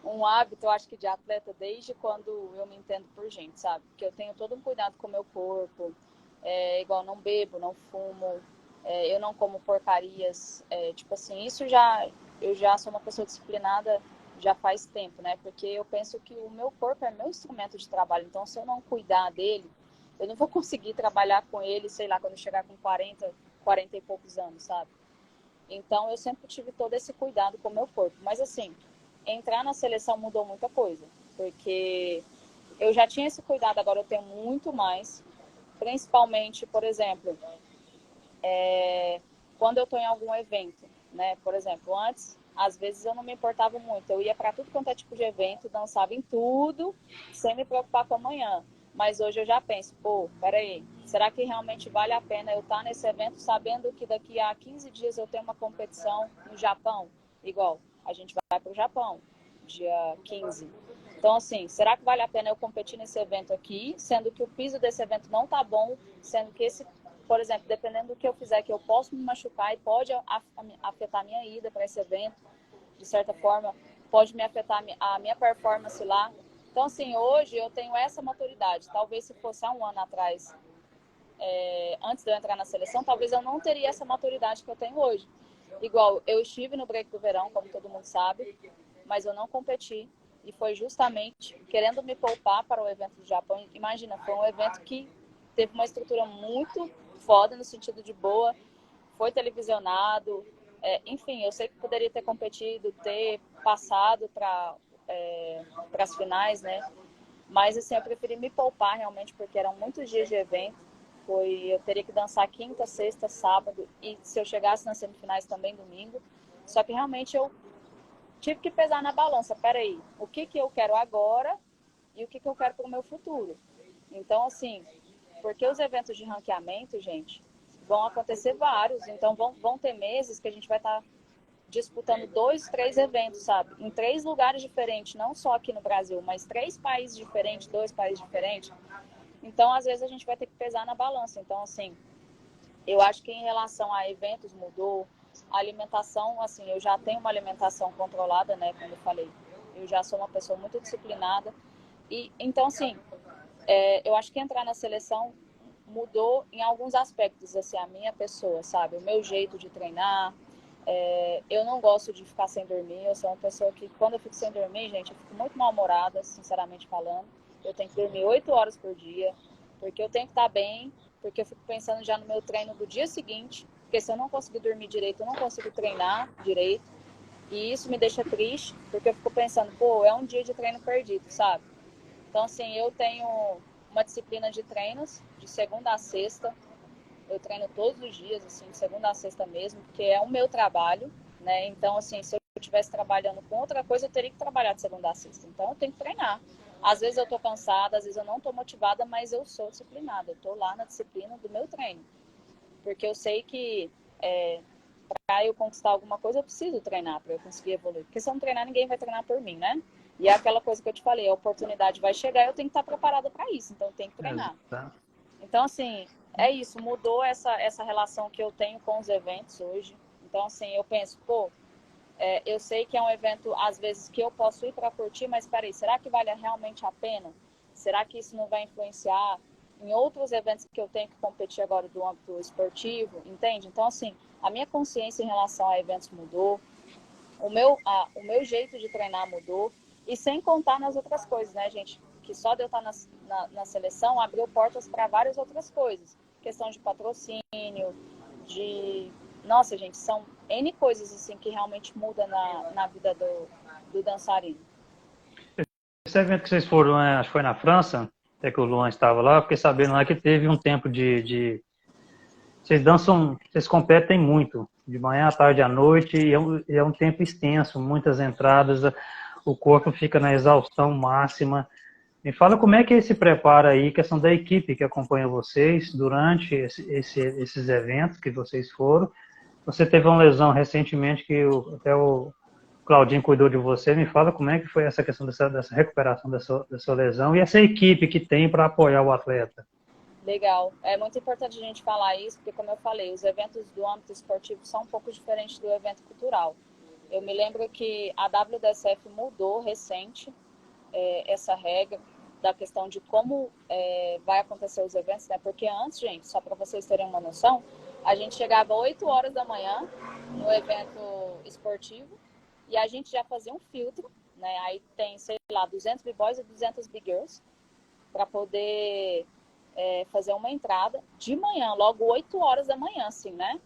Speaker 2: um hábito, eu acho que de atleta, desde quando eu me entendo por gente, sabe? Porque eu tenho todo um cuidado com o meu corpo, igual não bebo, não fumo, eu não como porcarias, tipo assim, eu já sou uma pessoa disciplinada já faz tempo, né? Porque eu penso que o meu corpo é meu instrumento de trabalho, então se eu não cuidar dele, eu não vou conseguir trabalhar com ele, sei lá, quando eu chegar com 40 e poucos anos, sabe? Então eu sempre tive todo esse cuidado com o meu corpo. Mas assim, entrar na seleção mudou muita coisa, porque eu já tinha esse cuidado, agora eu tenho muito mais. Principalmente, por exemplo, quando eu estou em algum evento, né? Por exemplo, antes, às vezes eu não me importava muito. Eu ia para tudo quanto é tipo de evento, dançava em tudo, sem me preocupar com amanhã. Mas hoje eu já penso, pô, peraí, será que realmente vale a pena eu estar nesse evento sabendo que daqui a 15 dias eu tenho uma competição no Japão? Igual, a gente vai para o Japão, dia 15. Então, assim, será que vale a pena eu competir nesse evento aqui, sendo que o piso desse evento não tá bom, sendo que esse, por exemplo, dependendo do que eu fizer, que eu posso me machucar e pode afetar a minha ida para esse evento, de certa forma, pode me afetar a minha performance lá. Então, assim, hoje eu tenho essa maturidade. Talvez se fosse há um ano atrás, antes de eu entrar na seleção, talvez eu não teria essa maturidade que eu tenho hoje. Igual, eu estive no Break do Verão, como todo mundo sabe, mas eu não competi. E foi justamente querendo me poupar para o evento do Japão. Imagina, foi um evento que teve uma estrutura muito foda, no sentido de boa, foi televisionado, enfim, eu sei que poderia ter competido, ter passado para as finais, né? Mas assim, eu preferi me poupar realmente, porque eram muitos dias de evento. Eu teria que dançar quinta, sexta, sábado, e se eu chegasse nas semifinais também domingo. Só que realmente eu tive que pesar na balança. Peraí, o que eu quero agora e o que eu quero para o meu futuro? Então, assim, porque os eventos de ranqueamento, gente, vão acontecer vários. Então, vão ter meses que a gente vai estar disputando 2, 3 eventos, sabe? Em 3 lugares diferentes, não só aqui no Brasil, mas 3 países diferentes, 2 países diferentes. Então, às vezes, a gente vai ter que pesar na balança. Então, assim, eu acho que em relação a eventos mudou. A alimentação, assim, eu já tenho uma alimentação controlada, né? Como eu falei, eu já sou uma pessoa muito disciplinada. E, então, assim, eu acho que entrar na seleção mudou em alguns aspectos, assim, a minha pessoa, sabe? O meu jeito de treinar. Eu não gosto de ficar sem dormir. Eu sou uma pessoa que, quando eu fico sem dormir, gente, eu fico muito mal-humorada, sinceramente falando. Eu tenho que dormir 8 horas por dia, porque eu tenho que estar bem, porque eu fico pensando já no meu treino do dia seguinte, porque se eu não conseguir dormir direito, eu não consigo treinar direito. E isso me deixa triste, porque eu fico pensando, pô, é um dia de treino perdido, sabe? Então, assim, eu tenho uma disciplina de treinos, de segunda a sexta. Eu treino todos os dias, assim, de segunda a sexta mesmo, porque é o meu trabalho, né? Então, assim, se eu estivesse trabalhando com outra coisa, eu teria que trabalhar de segunda a sexta. Então, eu tenho que treinar. Às vezes eu tô cansada, às vezes eu não tô motivada, mas eu sou disciplinada. Eu tô lá na disciplina do meu treino. Porque eu sei que para eu conquistar alguma coisa, eu preciso treinar para eu conseguir evoluir. Porque se eu não treinar, ninguém vai treinar por mim, né? E é aquela coisa que eu te falei, a oportunidade vai chegar e eu tenho que estar preparada para isso. Então, eu tenho que treinar.
Speaker 1: Exato.
Speaker 2: Então, assim, é isso, mudou essa relação que eu tenho com os eventos hoje. Então, assim, eu penso, pô, eu sei que é um evento, às vezes, que eu posso ir para curtir, mas peraí, será que vale realmente a pena? Será que isso não vai influenciar em outros eventos que eu tenho que competir agora do âmbito esportivo? Entende? Então, assim, a minha consciência em relação a eventos mudou, o meu jeito de treinar mudou, e sem contar nas outras coisas, né, gente? Que só de eu estar na seleção abriu portas para várias outras coisas. Questão de patrocínio, de... Nossa, gente, são N coisas assim que realmente mudam na vida do dançarino.
Speaker 1: Esse evento que vocês foram, acho que foi na França, até que o Luan estava lá, eu fiquei sabendo lá que teve um tempo vocês dançam, vocês competem muito, de manhã, à tarde, à noite, e é um tempo extenso, muitas entradas, o corpo fica na exaustão máxima. Me fala como é que se prepara aí, questão da equipe que acompanha vocês durante esses eventos que vocês foram. Você teve uma lesão recentemente que até o Claudinho cuidou de você. Me fala como é que foi essa questão dessa recuperação dessa lesão e essa equipe que tem para apoiar o atleta.
Speaker 2: Legal. É muito importante a gente falar isso, porque, como eu falei, os eventos do âmbito esportivo são um pouco diferentes do evento cultural. Eu me lembro que a WDSF mudou recente essa regra da questão de como vai acontecer os eventos, né? Porque antes, gente, só para vocês terem uma noção, a gente chegava 8 horas da manhã no evento esportivo e a gente já fazia um filtro, né? Aí tem, sei lá, 200 b-boys e 200 b-girls para poder fazer uma entrada de manhã, logo 8 horas da manhã, assim, né?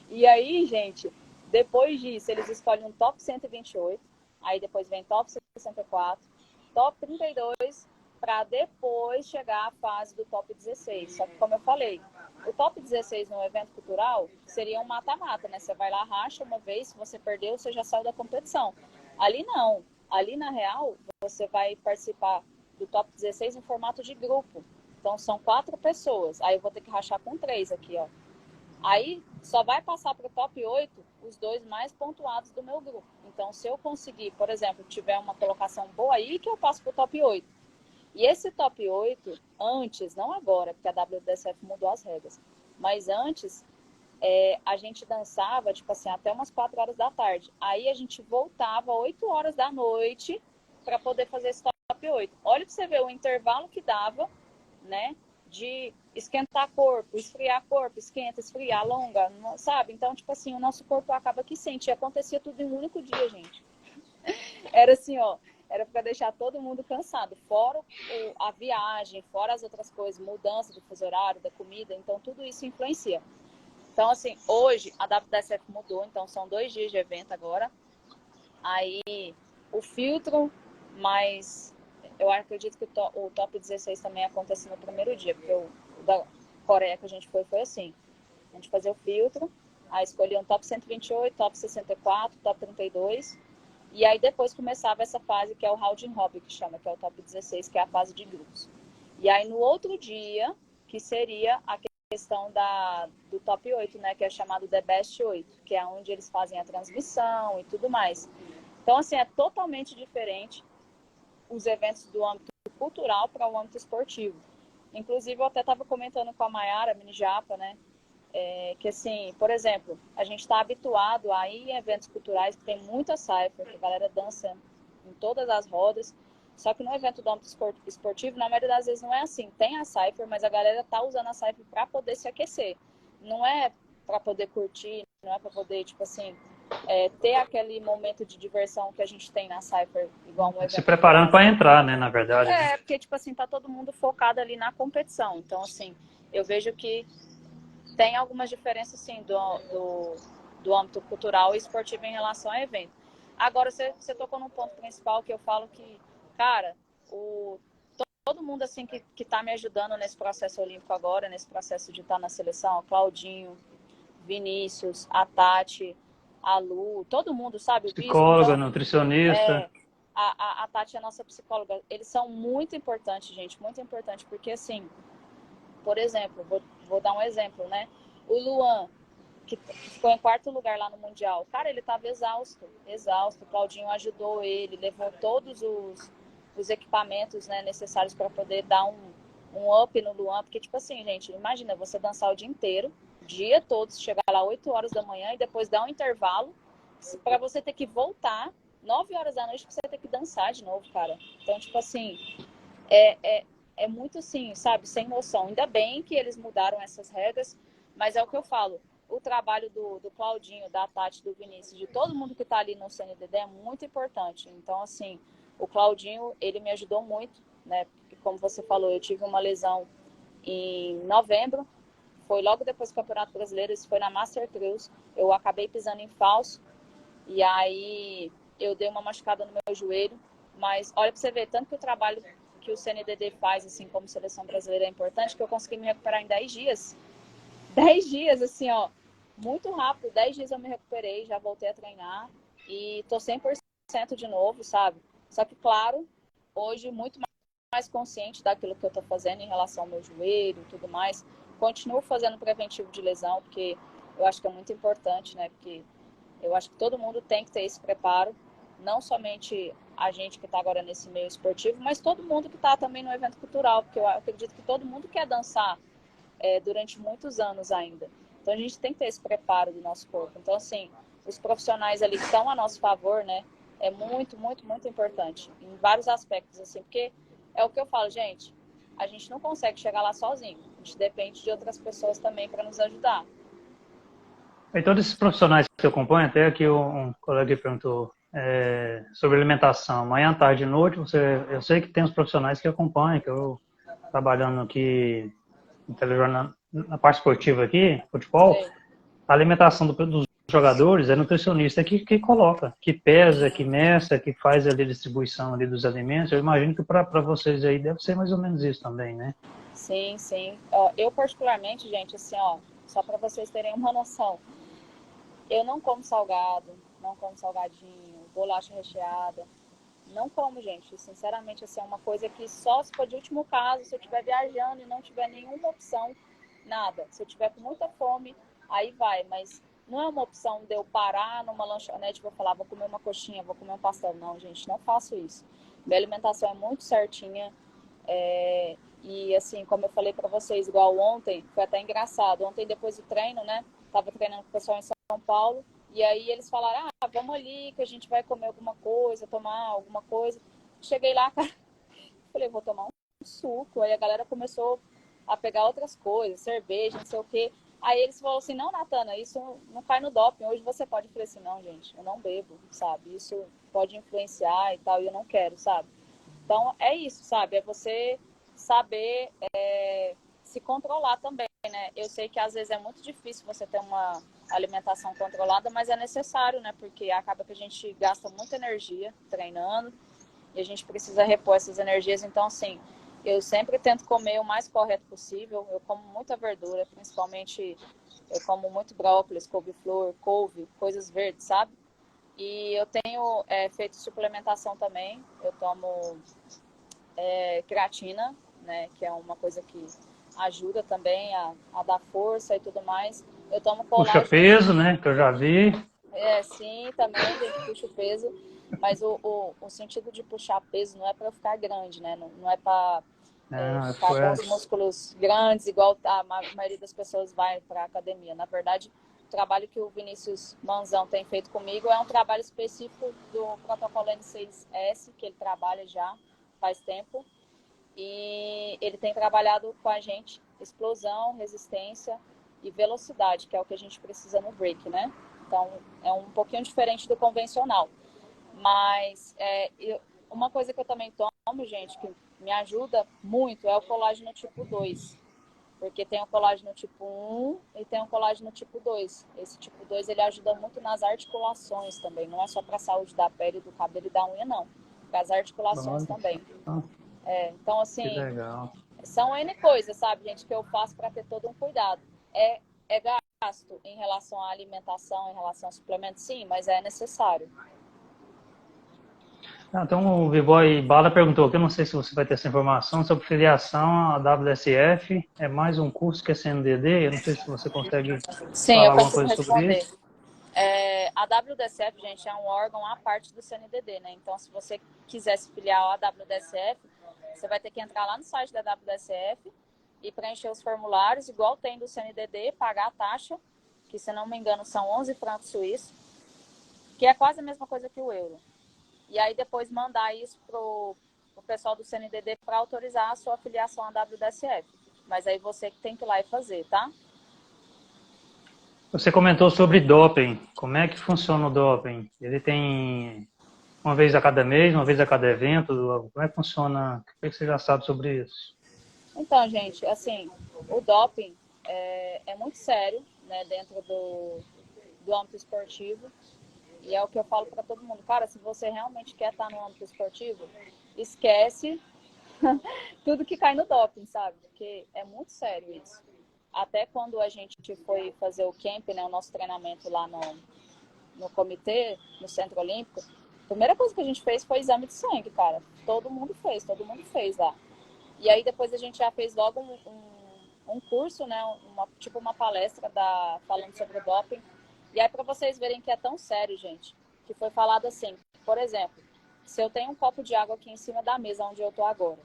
Speaker 2: E aí, gente, depois disso, eles escolhem um top 128, aí depois vem top 64, top 32, para depois chegar à fase do top 16. Só que, como eu falei, o top 16 no evento cultural seria um mata-mata, né? Você vai lá, racha uma vez, se você perdeu, você já saiu da competição. Ali não. Ali, na real, você vai participar do top 16 em formato de grupo. Então, são 4 pessoas. Aí eu vou ter que rachar com 3 aqui, ó. Aí só vai passar para o top 8 os 2 mais pontuados do meu grupo. Então, se eu conseguir, por exemplo, tiver uma colocação boa aí, que eu passo para o top 8. E esse top 8, antes, não agora, porque a WDSF mudou as regras, mas antes, a gente dançava, tipo assim, até umas 4 horas da tarde. Aí a gente voltava 8 horas da noite para poder fazer esse top 8. Olha para você ver o intervalo que dava, né? de esquentar corpo, esfriar corpo, esquenta, esfria, alonga, sabe? Então, tipo assim, o nosso corpo acaba que sente. E acontecia tudo em um único dia, gente. Era assim, ó, era para deixar todo mundo cansado. Fora a viagem, fora as outras coisas, mudança do fuso horário, da comida. Então, tudo isso influencia. Então, assim, hoje a WSF mudou. Então, são 2 dias de evento agora. Aí, o filtro, mas eu acredito que o top 16 também acontece no primeiro dia, porque o da Coreia que a gente foi assim. A gente fazia o filtro, aí escolhia um top 128, top 64, top 32, e aí depois começava essa fase que é o round robin, que chama, que é o top 16, que é a fase de grupos. E aí no outro dia, que seria a questão do top 8, né, que é chamado The Best 8, que é onde eles fazem a transmissão e tudo mais. Então, assim, é totalmente diferente os eventos do âmbito cultural para o âmbito esportivo. Inclusive, eu até estava comentando com a Mayara, mini japa, né? Que assim, por exemplo, a gente está habituado a ir em eventos culturais que tem muita cypher, que a galera dança em todas as rodas. Só que no evento do âmbito esportivo, na maioria das vezes não é assim. Tem a cypher, mas a galera tá usando a cypher para poder se aquecer. Não é para poder curtir, não é para poder, tipo assim, ter aquele momento de diversão que a gente tem na cypher, igual um
Speaker 1: Se
Speaker 2: evento
Speaker 1: preparando
Speaker 2: cultural.
Speaker 1: para entrar, né, na verdade, né?
Speaker 2: Porque, tipo assim, tá todo mundo focado ali na competição. Então, assim, eu vejo que tem algumas diferenças, sim, do âmbito cultural e esportivo em relação a evento. Agora, você tocou num ponto principal que eu falo que, cara, todo mundo, assim, que tá me ajudando nesse processo olímpico agora, nesse processo de estar na seleção, o Claudinho, Vinícius, a Tati, a Lu, todo mundo, sabe? O Bispo.
Speaker 1: Psicóloga,
Speaker 2: Então,
Speaker 1: nutricionista.
Speaker 2: a Tati é a nossa psicóloga. Eles são muito importantes, gente, muito importantes, porque, assim, por exemplo, vou dar um exemplo, né? O Luan, que ficou em 4º lugar lá no Mundial. Cara, ele estava exausto. O Claudinho ajudou ele, levou todos os equipamentos, né, necessários para poder dar um up no Luan. Porque, tipo assim, gente, imagina você dançar o dia inteiro, o dia todo, chegar lá 8 horas da manhã e depois dar um intervalo para você ter que voltar 9 horas da noite para você ter que dançar de novo, cara. Então, tipo assim, é muito assim, sabe, sem noção. Ainda bem que eles mudaram essas regras, mas é o que eu falo. O trabalho do Claudinho, da Tati, do Vinícius, de todo mundo que está ali no CNDD é muito importante. Então, assim, o Claudinho, ele me ajudou muito, né? Porque, como você falou, eu tive uma lesão em novembro, foi logo depois do Campeonato Brasileiro, isso foi na Master Crews. Eu acabei pisando em falso, e aí eu dei uma machucada no meu joelho. Mas olha para você ver, tanto que o trabalho que o CNDD faz, assim, como seleção brasileira é importante, que eu consegui me recuperar em 10 dias. 10 dias, assim, ó, muito rápido. 10 dias eu me recuperei, já voltei a treinar e tô 100% de novo, sabe? Só que, claro, hoje muito mais consciente daquilo que eu tô fazendo em relação ao meu joelho e tudo mais. Continuo fazendo preventivo de lesão, porque eu acho que é muito importante, né? Porque eu acho que todo mundo tem que ter esse preparo, não somente a gente que está agora nesse meio esportivo, mas todo mundo que está também no evento cultural, porque eu acredito que todo mundo quer dançar durante muitos anos ainda. Então a gente tem que ter esse preparo do nosso corpo. Então, assim, os profissionais ali que estão a nosso favor, né, é muito, muito, muito importante, em vários aspectos, assim, porque é o que eu falo, gente, a gente não consegue chegar lá sozinho, a gente depende de outras pessoas também para nos ajudar.
Speaker 1: E todos esses profissionais que você acompanha, até aqui um colega perguntou sobre alimentação, manhã, tarde e noite, eu sei que tem os profissionais que acompanham, que eu trabalhando aqui na parte esportiva aqui, futebol,
Speaker 2: Sei.
Speaker 1: a alimentação dos jogadores é nutricionista que coloca, que pesa, que meça, que faz ali a distribuição ali dos alimentos. Eu imagino que para vocês aí deve ser mais ou menos isso também, né?
Speaker 2: Sim, sim. Ó, eu particularmente, gente, assim, ó, só para vocês terem uma noção, eu não como salgado, não como salgadinho, bolacha recheada, não como, gente. Sinceramente, assim, é uma coisa que só se for de último caso, se eu estiver viajando e não tiver nenhuma opção, nada. Se eu tiver com muita fome, aí vai, mas não é uma opção de eu parar numa lanchonete e vou falar, vou comer uma coxinha, vou comer um pastel. Não, gente, não faço isso. Minha alimentação é muito certinha. E assim, como eu falei para vocês, igual ontem, foi até engraçado. Ontem, depois do treino, né? Tava treinando com o pessoal em São Paulo. E aí eles falaram, vamos ali que a gente vai comer alguma coisa, tomar alguma coisa. Cheguei lá, cara, falei, vou tomar um suco. Aí a galera começou a pegar outras coisas, cerveja, não sei o quê. Aí eles falaram assim, não, Natana, isso não cai no doping, hoje você pode. Eu falei assim, não, gente, eu não bebo, sabe? Isso pode influenciar e tal, e eu não quero, sabe? Então, é isso, sabe? É você saber se controlar também, né? Eu sei que às vezes é muito difícil você ter uma alimentação controlada, mas é necessário, né? Porque acaba que a gente gasta muita energia treinando e a gente precisa repor essas energias. Então, assim, eu sempre tento comer o mais correto possível. Eu como muita verdura, principalmente eu como muito brócolis, couve-flor, couve, coisas verdes, sabe? E eu tenho feito suplementação também. Eu tomo creatina, né? Que é uma coisa que ajuda também a dar força e tudo mais. Eu tomo
Speaker 1: Puxa
Speaker 2: colágeno.
Speaker 1: peso, né? Que eu já vi.
Speaker 2: Sim, também a gente puxa o peso. Mas o sentido de puxar peso não é para ficar grande, né? Não é para
Speaker 1: Não,
Speaker 2: ficar
Speaker 1: foi.
Speaker 2: com os músculos grandes, igual a maioria das pessoas vai para a academia. Na verdade, o trabalho que o Vinícius Manzão tem feito comigo é um trabalho específico do protocolo N6S, que ele trabalha já faz tempo. E ele tem trabalhado com a gente explosão, resistência e velocidade, que é o que a gente precisa no break, né? Então, é um pouquinho diferente do convencional. Mas uma coisa que eu também tomo, gente, que me ajuda muito é o colágeno tipo 2. Porque tem o colágeno tipo 1 e tem o colágeno tipo 2. Esse tipo 2 ele ajuda muito nas articulações também. Não é só para a saúde da pele, do cabelo e da unha, não. Para as articulações
Speaker 1: Olha
Speaker 2: também.
Speaker 1: só,
Speaker 2: Então,
Speaker 1: que
Speaker 2: assim,
Speaker 1: legal.
Speaker 2: são N coisas, sabe, gente, que eu faço para ter todo um cuidado. É gasto em relação à alimentação, em relação a suplementos, sim, mas é necessário.
Speaker 1: Então, o B-Boy Bala perguntou aqui, eu não sei se você vai ter essa informação, sobre filiação à WSF. É mais um curso que é CNDD? Eu não sei se você consegue
Speaker 2: Sim, eu
Speaker 1: falar alguma
Speaker 2: consigo
Speaker 1: coisa sobre
Speaker 2: responder.
Speaker 1: isso.
Speaker 2: A WDSF, gente, é um órgão à parte do CNDD, né? Então, se você quiser se filiar à WDSF, você vai ter que entrar lá no site da WDSF e preencher os formulários, igual tem do CNDD, pagar a taxa, que se não me engano são 11 francos suíços, que é quase a mesma coisa que o euro. E aí depois mandar isso pro pessoal do CNDD para autorizar a sua filiação à WDSF. Mas aí você que tem que ir lá e fazer, tá?
Speaker 1: Você comentou sobre doping. Como é que funciona o doping? Ele tem uma vez a cada mês, uma vez a cada evento? Como é que funciona? O que você já sabe sobre isso?
Speaker 2: Então, gente, assim, o doping é muito sério, né, dentro do âmbito esportivo. E é o que eu falo para todo mundo. Cara, se você realmente quer estar no âmbito esportivo, esquece tudo que cai no doping, sabe? Porque é muito sério isso. Até quando a gente foi fazer o camp, né, o nosso treinamento lá no comitê, no Centro Olímpico, a primeira coisa que a gente fez foi exame de sangue, cara. Todo mundo fez lá. E aí depois a gente já fez logo um curso, né, tipo uma palestra falando sobre o doping. E aí para vocês verem que é tão sério, gente, que foi falado assim, por exemplo, se eu tenho um copo de água aqui em cima da mesa onde eu tô agora,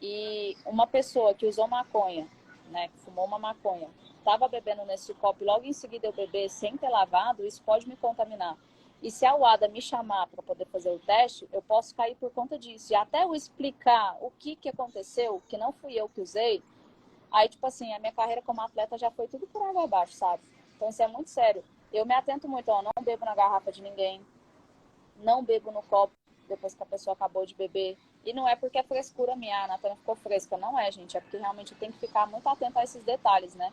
Speaker 2: e uma pessoa que usou maconha, né, que fumou uma maconha, estava bebendo nesse copo e logo em seguida eu beber sem ter lavado, isso pode me contaminar. E se a UADA me chamar para poder fazer o teste, eu posso cair por conta disso. E até eu explicar o que aconteceu, que não fui eu que usei, aí, tipo assim, a minha carreira como atleta já foi tudo por água abaixo, sabe? Então isso é muito sério. Eu me atento muito, ó, não bebo na garrafa de ninguém, não bebo no copo depois que a pessoa acabou de beber. E não é porque é frescura minha, a Natana ficou fresca. Não é, gente. É porque realmente tem que ficar muito atento a esses detalhes, né?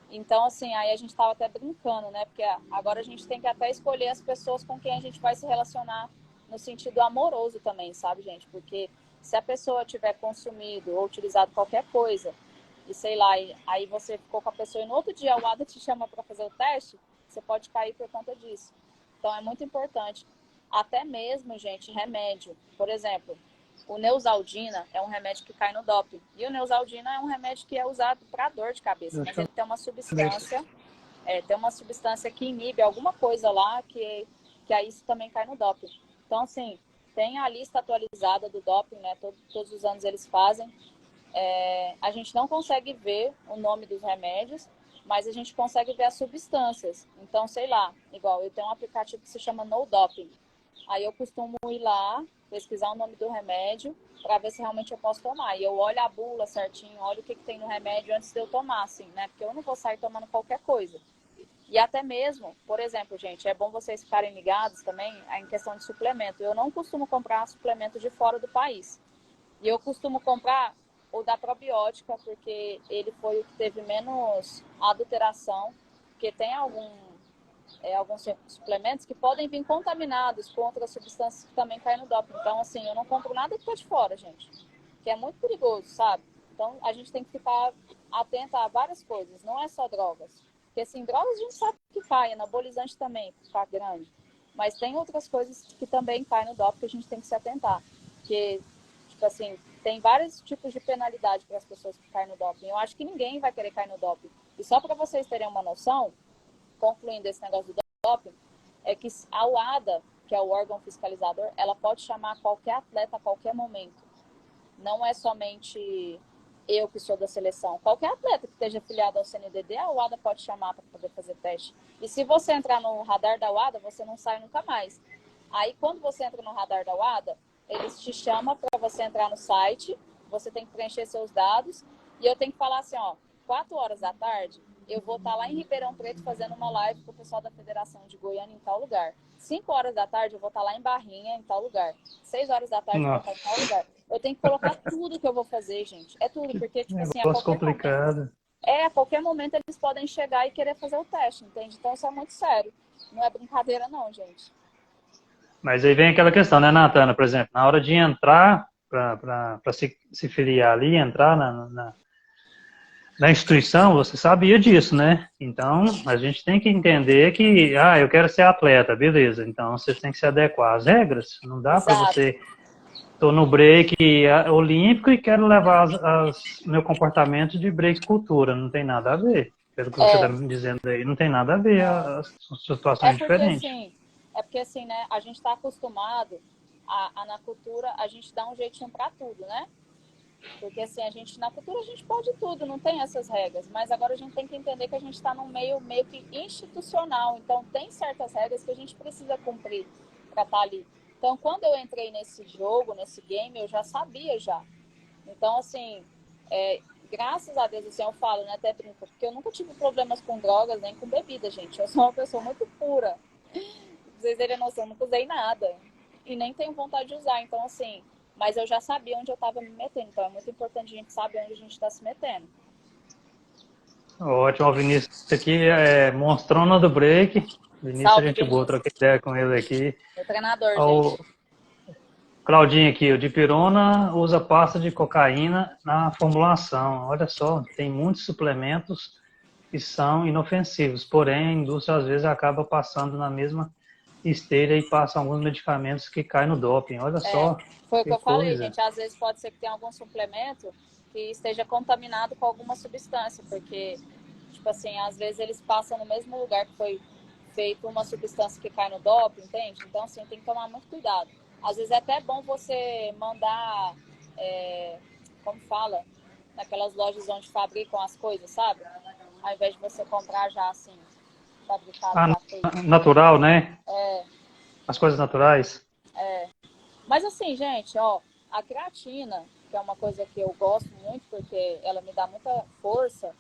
Speaker 2: Então, assim, aí a gente tava até brincando, né? Porque agora a gente tem que até escolher as pessoas com quem a gente vai se relacionar no sentido amoroso também, sabe, gente? Porque se a pessoa tiver consumido ou utilizado qualquer coisa e sei lá, aí você ficou com a pessoa e no outro dia o ADA te chama para fazer o teste, você pode cair por conta disso. Então é muito importante. Até mesmo, gente, remédio. Por exemplo, o Neosaldina é um remédio que cai no doping. E o Neosaldina é um remédio que é usado para dor de cabeça, mas
Speaker 1: Deixa
Speaker 2: ele
Speaker 1: eu
Speaker 2: tem uma
Speaker 1: ver.
Speaker 2: substância que inibe alguma coisa lá que aí isso também cai no doping. Então, assim, tem a lista atualizada do doping, né? Todos os anos eles fazem. A gente não consegue ver o nome dos remédios, mas a gente consegue ver as substâncias. Então, sei lá, igual eu tenho um aplicativo que se chama No Doping. Aí eu costumo ir lá, pesquisar o nome do remédio, para ver se realmente eu posso tomar. E eu olho a bula certinho, olho o que tem no remédio antes de eu tomar, assim, né? Porque eu não vou sair tomando qualquer coisa. E até mesmo, por exemplo, gente, é bom vocês ficarem ligados também em questão de suplemento. Eu não costumo comprar suplemento de fora do país. E eu costumo comprar o da probiótica, porque ele foi o que teve menos adulteração, porque tem alguns suplementos que podem vir contaminados com outras substâncias que também caem no doping. Então, assim, eu não compro nada que tá de fora, gente, que é muito perigoso, sabe? Então, a gente tem que ficar atenta a várias coisas, não é só drogas. Porque, assim, drogas a gente sabe que cai, anabolizante também, ficar grande. Mas tem outras coisas que também caem no doping que a gente tem que se atentar. Porque, tipo assim, tem vários tipos de penalidade para as pessoas que caem no doping. Eu acho que ninguém vai querer cair no doping. E só para vocês terem uma noção, concluindo esse negócio do doping, é que a UADA, que é o órgão fiscalizador, ela pode chamar qualquer atleta a qualquer momento. Não é somente eu que sou da seleção. Qualquer atleta que esteja afiliado ao CNDD, a UADA pode chamar para poder fazer teste. E se você entrar no radar da UADA, você não sai nunca mais. Aí, quando você entra no radar da UADA, eles te chamam para você entrar no site, você tem que preencher seus dados, e eu tenho que falar assim, ó, 4 horas da tarde, eu vou estar lá em Ribeirão Preto fazendo uma live com o pessoal da Federação de Goiânia em tal lugar. 5 horas da tarde, eu vou estar lá em Barrinha, em tal lugar. 6 horas da tarde, eu vou estar em tal lugar. Eu tenho que colocar tudo que eu vou fazer, gente. É tudo,
Speaker 1: Que
Speaker 2: porque, tipo assim,
Speaker 1: negócio complicado.
Speaker 2: a qualquer momento eles podem chegar e querer fazer o teste, entende? Então isso é muito sério. Não é brincadeira, não, gente.
Speaker 1: Mas aí vem aquela questão, né, Natana? Por exemplo, na hora de entrar para se filiar ali, entrar na instituição, você sabia disso, né? Então, a gente tem que entender que, eu quero ser atleta, beleza. Então, você tem que se adequar às regras. Não dá para
Speaker 2: Exato.
Speaker 1: você, tô no break olímpico e quero levar meu comportamento de break cultura. Não tem nada a ver. Pelo que você está
Speaker 2: É,
Speaker 1: me dizendo aí, não tem nada a ver,
Speaker 2: não.
Speaker 1: as
Speaker 2: É
Speaker 1: situações
Speaker 2: porque
Speaker 1: diferentes.
Speaker 2: assim, é porque assim, né? A gente está acostumado na cultura a gente dá um jeitinho para tudo, né? Porque assim, na cultura a gente pode tudo, não tem essas regras. Mas agora a gente tem que entender que a gente está num meio que institucional. Então tem certas regras que a gente precisa cumprir para estar ali. Então quando eu entrei nesse jogo, nesse game, eu já sabia já. Então assim, graças a Deus, assim, eu falo, né, até brinco, porque eu nunca tive problemas com drogas nem com bebida, gente. Eu sou uma pessoa muito pura. Pra vocês terem noção, eu nunca usei nada. E nem tenho vontade de usar. Então, assim, mas eu já sabia onde eu estava me metendo. Então é muito importante a gente saber onde a gente está se metendo.
Speaker 1: Ótimo, o Vinícius aqui é monstrona do break. Vinícius,
Speaker 2: Salve,
Speaker 1: gente boa,
Speaker 2: Vinícius.
Speaker 1: troquei ideia com ele aqui.
Speaker 2: Meu treinador,
Speaker 1: O
Speaker 2: gente.
Speaker 1: Claudinho aqui, o dipirona usa pasta de cocaína na formulação. Olha só, tem muitos suplementos que são inofensivos, porém a indústria às vezes acaba passando na mesma esteira e passa alguns medicamentos que caem no doping. Olha
Speaker 2: É,
Speaker 1: só,
Speaker 2: foi o que
Speaker 1: que
Speaker 2: eu falei,
Speaker 1: coisa.
Speaker 2: gente. Às vezes pode ser que tenha algum suplemento que esteja contaminado com alguma substância, porque, tipo assim, às vezes eles passam no mesmo lugar que foi feito uma substância que cai no doping, entende? Então, assim, tem que tomar muito cuidado. Às vezes é até bom você mandar, como fala, naquelas lojas onde fabricam as coisas, sabe? Ao invés de você comprar já, assim, fabricado,
Speaker 1: Ah,
Speaker 2: já feito.
Speaker 1: natural, né?
Speaker 2: É,
Speaker 1: As coisas naturais.
Speaker 2: mas assim, gente, ó, a creatina, que é uma coisa que eu gosto muito porque ela me dá muita força,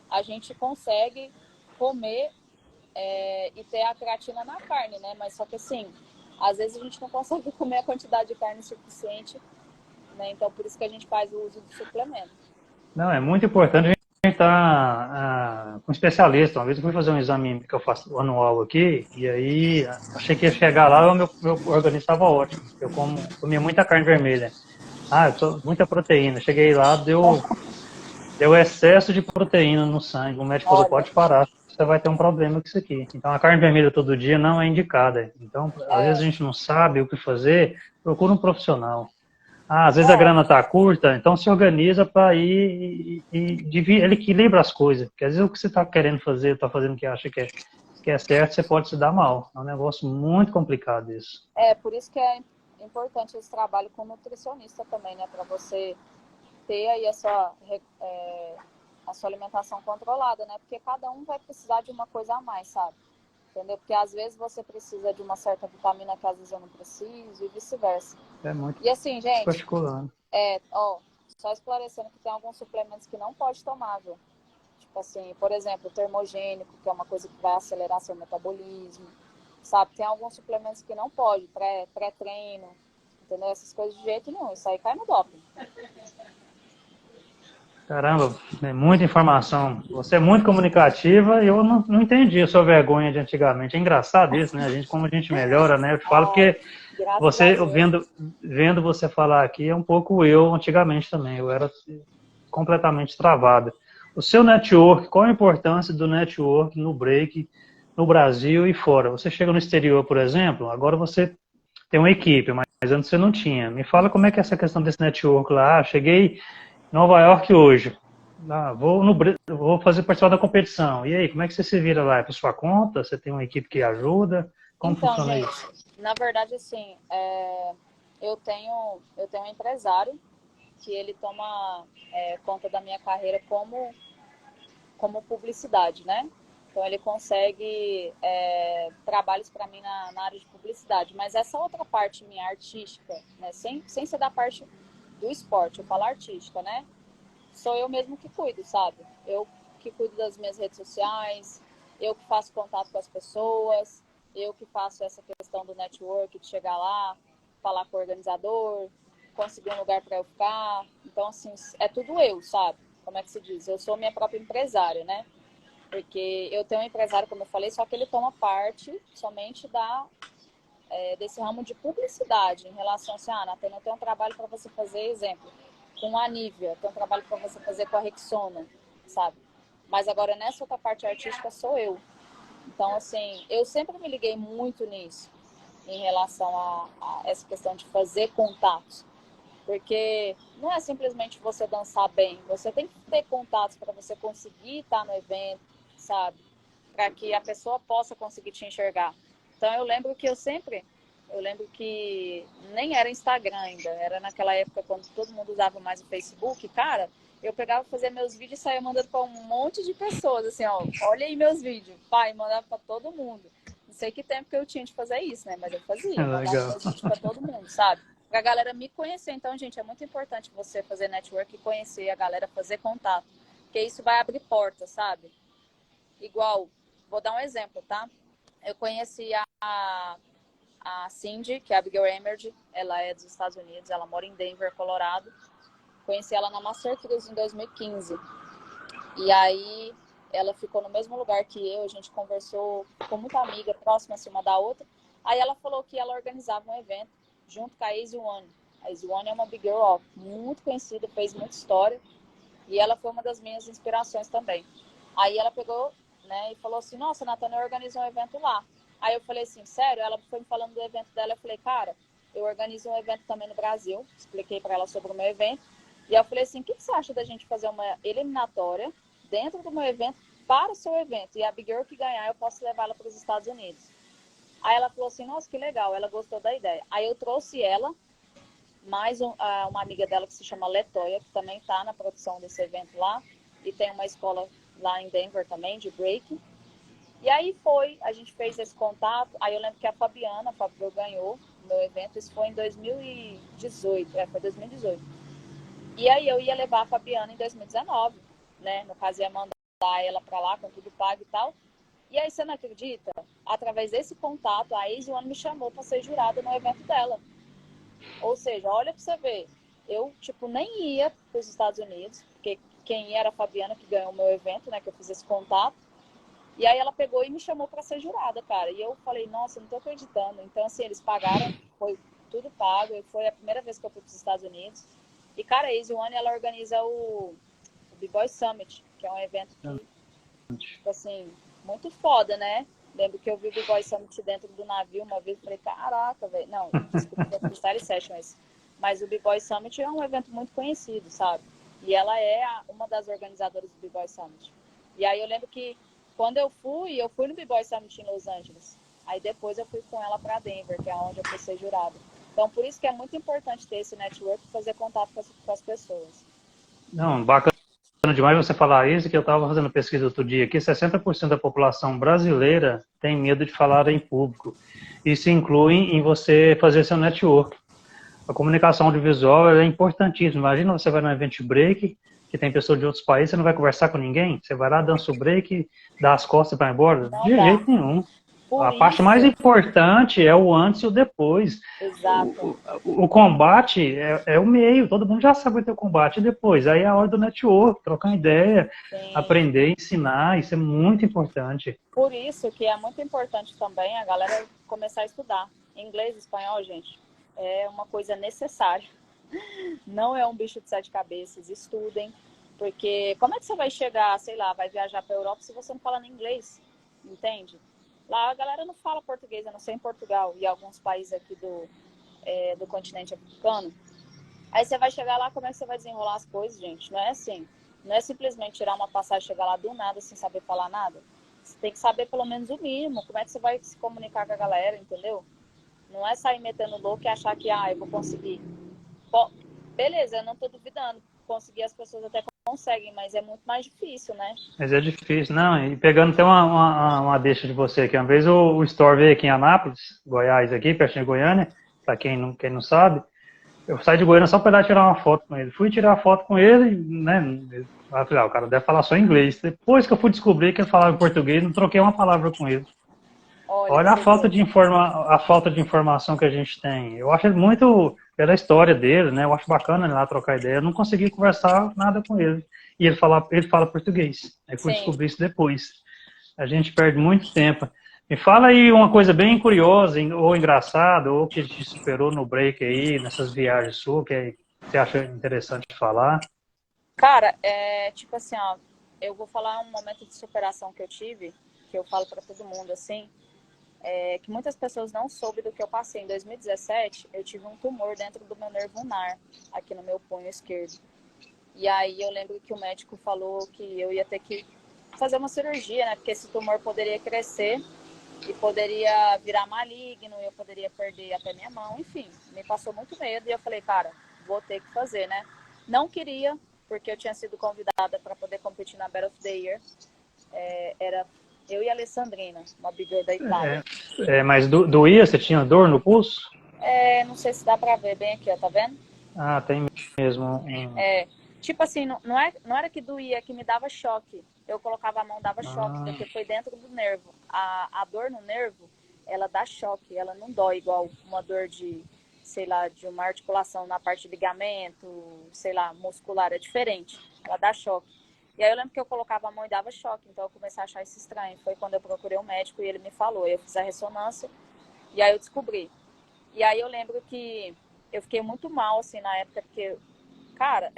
Speaker 2: a gente consegue comer e ter a creatina na carne, né? Mas só que assim, às vezes a gente não consegue comer a quantidade de carne suficiente, né? Então por isso que a gente faz o uso do suplemento.
Speaker 1: Não, é muito importante a gente estar com um especialista. Uma vez eu fui fazer um exame que eu faço anual aqui, e aí achei que ia chegar lá e o meu organismo estava ótimo. Eu comia muita carne vermelha. Eu sou muita proteína. Cheguei lá, deu excesso de proteína no sangue. O médico falou,
Speaker 2: Olha,
Speaker 1: pode parar, você vai ter um problema com isso aqui. Então a carne vermelha todo dia não é indicada. Então, às vezes a gente não sabe o que fazer, procura um profissional. Às vezes a
Speaker 2: é,
Speaker 1: grana está curta, então se organiza para ir ele equilibra as coisas. Porque às vezes o que você está querendo fazer, está fazendo o que acha que é certo, você pode se dar mal. É um negócio muito complicado isso.
Speaker 2: por isso que é importante esse trabalho com nutricionista também, né? Para você ter aí a sua alimentação controlada, né? Porque cada um vai precisar de uma coisa a mais, sabe? entendeu? Porque às vezes você precisa de uma certa vitamina que às vezes eu não preciso e vice-versa.
Speaker 1: É muito
Speaker 2: E assim, gente,
Speaker 1: particular.
Speaker 2: só esclarecendo que tem alguns suplementos que não pode tomar, viu? Tipo assim, por exemplo, o termogênico, que é uma coisa que vai acelerar seu metabolismo, sabe? Tem alguns suplementos que não pode, pré-treino, entendeu? Essas coisas de jeito nenhum, isso aí cai no doping.
Speaker 1: Caramba, é muita informação. Você é muito comunicativa e eu não entendi a sua vergonha de antigamente. É engraçado isso, né? Como a gente melhora, né? Eu te falo
Speaker 2: Ai,
Speaker 1: porque
Speaker 2: graças a
Speaker 1: você,
Speaker 2: Deus.
Speaker 1: vendo você falar aqui, é um pouco eu antigamente também. Eu era completamente travado. O seu network, qual a importância do network no break no Brasil e fora? Você chega no exterior, por exemplo, agora você tem uma equipe, mas antes você não tinha. Me fala como é que é essa questão desse network lá. Ah, cheguei Nova York hoje. Ah, vou fazer participar da competição. E aí, como é que você se vira lá? É por sua conta? Você tem uma equipe que ajuda? Como
Speaker 2: Então,
Speaker 1: funciona
Speaker 2: gente,
Speaker 1: isso?
Speaker 2: na verdade, assim, eu tenho um empresário que ele toma conta da minha carreira como publicidade, né? Então ele consegue trabalhos para mim na área de publicidade. Mas essa outra parte minha artística, né? Sem ser da parte do esporte, eu falo artística, né? Sou eu mesmo que cuido, sabe? Eu que cuido das minhas redes sociais, eu que faço contato com as pessoas, eu que faço essa questão do network, de chegar lá, falar com o organizador, conseguir um lugar para eu ficar. Então, assim, é tudo eu, sabe? Como é que se diz? Eu sou minha própria empresária, né? Porque eu tenho um empresário, como eu falei, só que ele toma parte somente desse ramo de publicidade, em relação assim, Nathalie, eu tenho um trabalho para você fazer, exemplo, com a Nivea, tem um trabalho para você fazer com a Rexona, sabe? Mas agora nessa outra parte artística sou eu. Então, assim, eu sempre me liguei muito nisso, em relação a essa questão de fazer contatos. Porque não é simplesmente você dançar bem, você tem que ter contatos para você conseguir estar no evento, sabe? Para que a pessoa possa conseguir te enxergar. Então eu lembro que nem era Instagram ainda, era naquela época quando todo mundo usava mais o Facebook, cara, eu pegava, fazia meus vídeos e saía mandando para um monte de pessoas, assim, ó, olha aí meus vídeos, pai, mandava para todo mundo. Não sei que tempo que eu tinha de fazer isso, né? Mas eu fazia, mandava
Speaker 1: Legal.
Speaker 2: meus vídeos para todo mundo, sabe? Pra galera me conhecer. Então, gente, é muito importante você fazer network e conhecer a galera, fazer contato. Porque isso vai abrir portas, sabe? Igual, vou dar um exemplo, tá? Eu conheci a Cindy, que é a Abigail Emerald, ela é dos Estados Unidos, ela mora em Denver, Colorado. Conheci ela na Master Cruise em 2015. E aí ela ficou no mesmo lugar que eu, a gente conversou, ficou muito amiga, próxima assim, uma da outra. Aí ela falou que ela organizava um evento junto com a Easy One. A Easy One é uma big girl ó, muito conhecida, fez muita história. E ela foi uma das minhas inspirações também. Aí ela pegou, né, e falou assim, nossa, Natana, eu organizo um evento lá. Aí eu falei assim, sério? Ela foi me falando do evento dela, eu falei, cara, eu organizo um evento também no Brasil. Expliquei para ela sobre o meu evento. E eu falei assim, o que você acha da gente fazer uma eliminatória dentro do meu evento para o seu evento? E a Big Girl que ganhar, eu posso levar ela para os Estados Unidos. Aí ela falou assim, nossa, que legal, ela gostou da ideia. Aí eu trouxe ela, mais uma amiga dela que se chama Letoya, que também está na produção desse evento lá, e tem uma escola lá em Denver também, de breaking. E aí a gente fez esse contato, aí eu lembro que a Fabiana ganhou o meu evento, isso foi em 2018, foi 2018. E aí eu ia levar a Fabiana em 2019, né, no caso ia mandar ela para lá com tudo pago e tal. E aí você não acredita? Através desse contato, a Easy One me chamou para ser jurada no evento dela. Ou seja, olha para você ver, eu, tipo, nem ia para os Estados Unidos, porque quem ia era a Fabiana, que ganhou o meu evento, né, que eu fiz esse contato. E aí ela pegou e me chamou para ser jurada, cara. E eu falei, nossa, não tô acreditando. Então, assim, eles pagaram, foi tudo pago. Foi a primeira vez que eu fui para os Estados Unidos. E, cara, a Easy One, ela organiza o B-Boy Summit, que é um evento que, tipo assim, muito foda, né? Lembro que eu vi o B-Boy Summit dentro do navio uma vez e falei, caraca, velho. Não, desculpa, foi Freestyle Session esse. Mas o B-Boy Summit é um evento muito conhecido, sabe? E ela é uma das organizadoras do B-Boy Summit. E aí eu lembro que quando eu fui no B-Boy Summit em Los Angeles. Aí depois eu fui com ela para Denver, que é onde eu fui ser jurada. Então, por isso que é muito importante ter esse network e fazer contato com as pessoas.
Speaker 1: Não, bacana demais você falar isso, que eu estava fazendo pesquisa outro dia aqui, 60% da população brasileira tem medo de falar em público. Isso inclui em você fazer seu network. A comunicação audiovisual é importantíssima. Imagina você vai no event break, que tem pessoas de outros países, você não vai conversar com ninguém? Você vai lá, dança o break, dá as costas e vai embora?
Speaker 2: Não
Speaker 1: De
Speaker 2: dá.
Speaker 1: jeito nenhum.
Speaker 2: Por
Speaker 1: A parte mais
Speaker 2: isso,
Speaker 1: importante é o antes e o depois.
Speaker 2: exato.
Speaker 1: O combate é o meio, todo mundo já sabe ter o combate e depois. Aí é a hora do network, trocar ideia,
Speaker 2: Sim.
Speaker 1: aprender, ensinar, isso é muito importante.
Speaker 2: Por isso que é muito importante também a galera começar a estudar. Inglês e espanhol, gente, é uma coisa necessária. Não é um bicho de sete cabeças. Estudem. Porque como é que você vai chegar, sei lá, vai viajar para a Europa se você não fala nem inglês? Entende? Lá a galera não fala português, a não ser em Portugal e alguns países aqui do continente africano. Aí você vai chegar lá, como é que você vai desenrolar as coisas, gente? Não é assim. Não é simplesmente tirar uma passagem e chegar lá do nada sem saber falar nada. Você tem que saber pelo menos o mínimo. Como é que você vai se comunicar com a galera, entendeu? Não é sair metendo louco e achar que, eu vou conseguir. Bom, beleza, eu não tô duvidando. Conseguir as pessoas até conseguem, mas é muito mais difícil, né?
Speaker 1: Mas é difícil. Não, e pegando até uma deixa de você aqui. Uma vez o Store veio aqui em Anápolis, Goiás, aqui, pertinho de Goiânia, para quem não sabe. Eu saí de Goiânia só para ir tirar uma foto com ele. Fui tirar foto com ele, né? Eu falei, o cara deve falar só inglês. Depois que eu fui descobrir que ele falava em português, não troquei uma palavra com ele.
Speaker 2: Olha, pra
Speaker 1: Olha
Speaker 2: você ver.
Speaker 1: a falta de informação que a gente tem. Eu acho muito pela história dele, né? Eu acho bacana ele lá trocar ideia. Eu não consegui conversar nada com ele. E ele fala português. Aí fui
Speaker 2: Sim.
Speaker 1: descobrir isso depois. A gente perde muito tempo. Me fala aí uma coisa bem curiosa, ou engraçada, ou que te superou no break aí, nessas viagens suas, que você acha interessante falar.
Speaker 2: Cara, tipo assim, ó, eu vou falar um momento de superação que eu tive, que eu falo pra todo mundo, assim, que muitas pessoas não soube do que eu passei. Em 2017, eu tive um tumor dentro do meu nervo ulnar, aqui no meu punho esquerdo. E aí eu lembro que o médico falou que eu ia ter que fazer uma cirurgia, né? Porque esse tumor poderia crescer e poderia virar maligno, eu poderia perder até minha mão, enfim, me passou muito medo e eu falei, cara, vou ter que fazer, né? Não queria, porque eu tinha sido convidada para poder competir na Battle of the Year. Era eu e a Alessandrina, uma big girl da Itália.
Speaker 1: Mas doía? Você tinha dor no pulso?
Speaker 2: Não sei se dá pra ver bem aqui, ó, tá vendo?
Speaker 1: Ah, tem mesmo.
Speaker 2: Tipo assim, não era que doía, é que me dava choque. Eu colocava a mão, dava choque, porque foi dentro do nervo. A dor no nervo, ela dá choque, ela não dói igual uma dor de, sei lá, de uma articulação na parte de ligamento, sei lá, muscular, é diferente. Ela dá choque. E aí eu lembro que eu colocava a mão e dava choque, então eu comecei a achar isso estranho. Foi quando eu procurei um médico e ele me falou. Eu fiz a ressonância e aí eu descobri. E aí eu lembro que eu fiquei muito mal, assim, na época, porque, cara,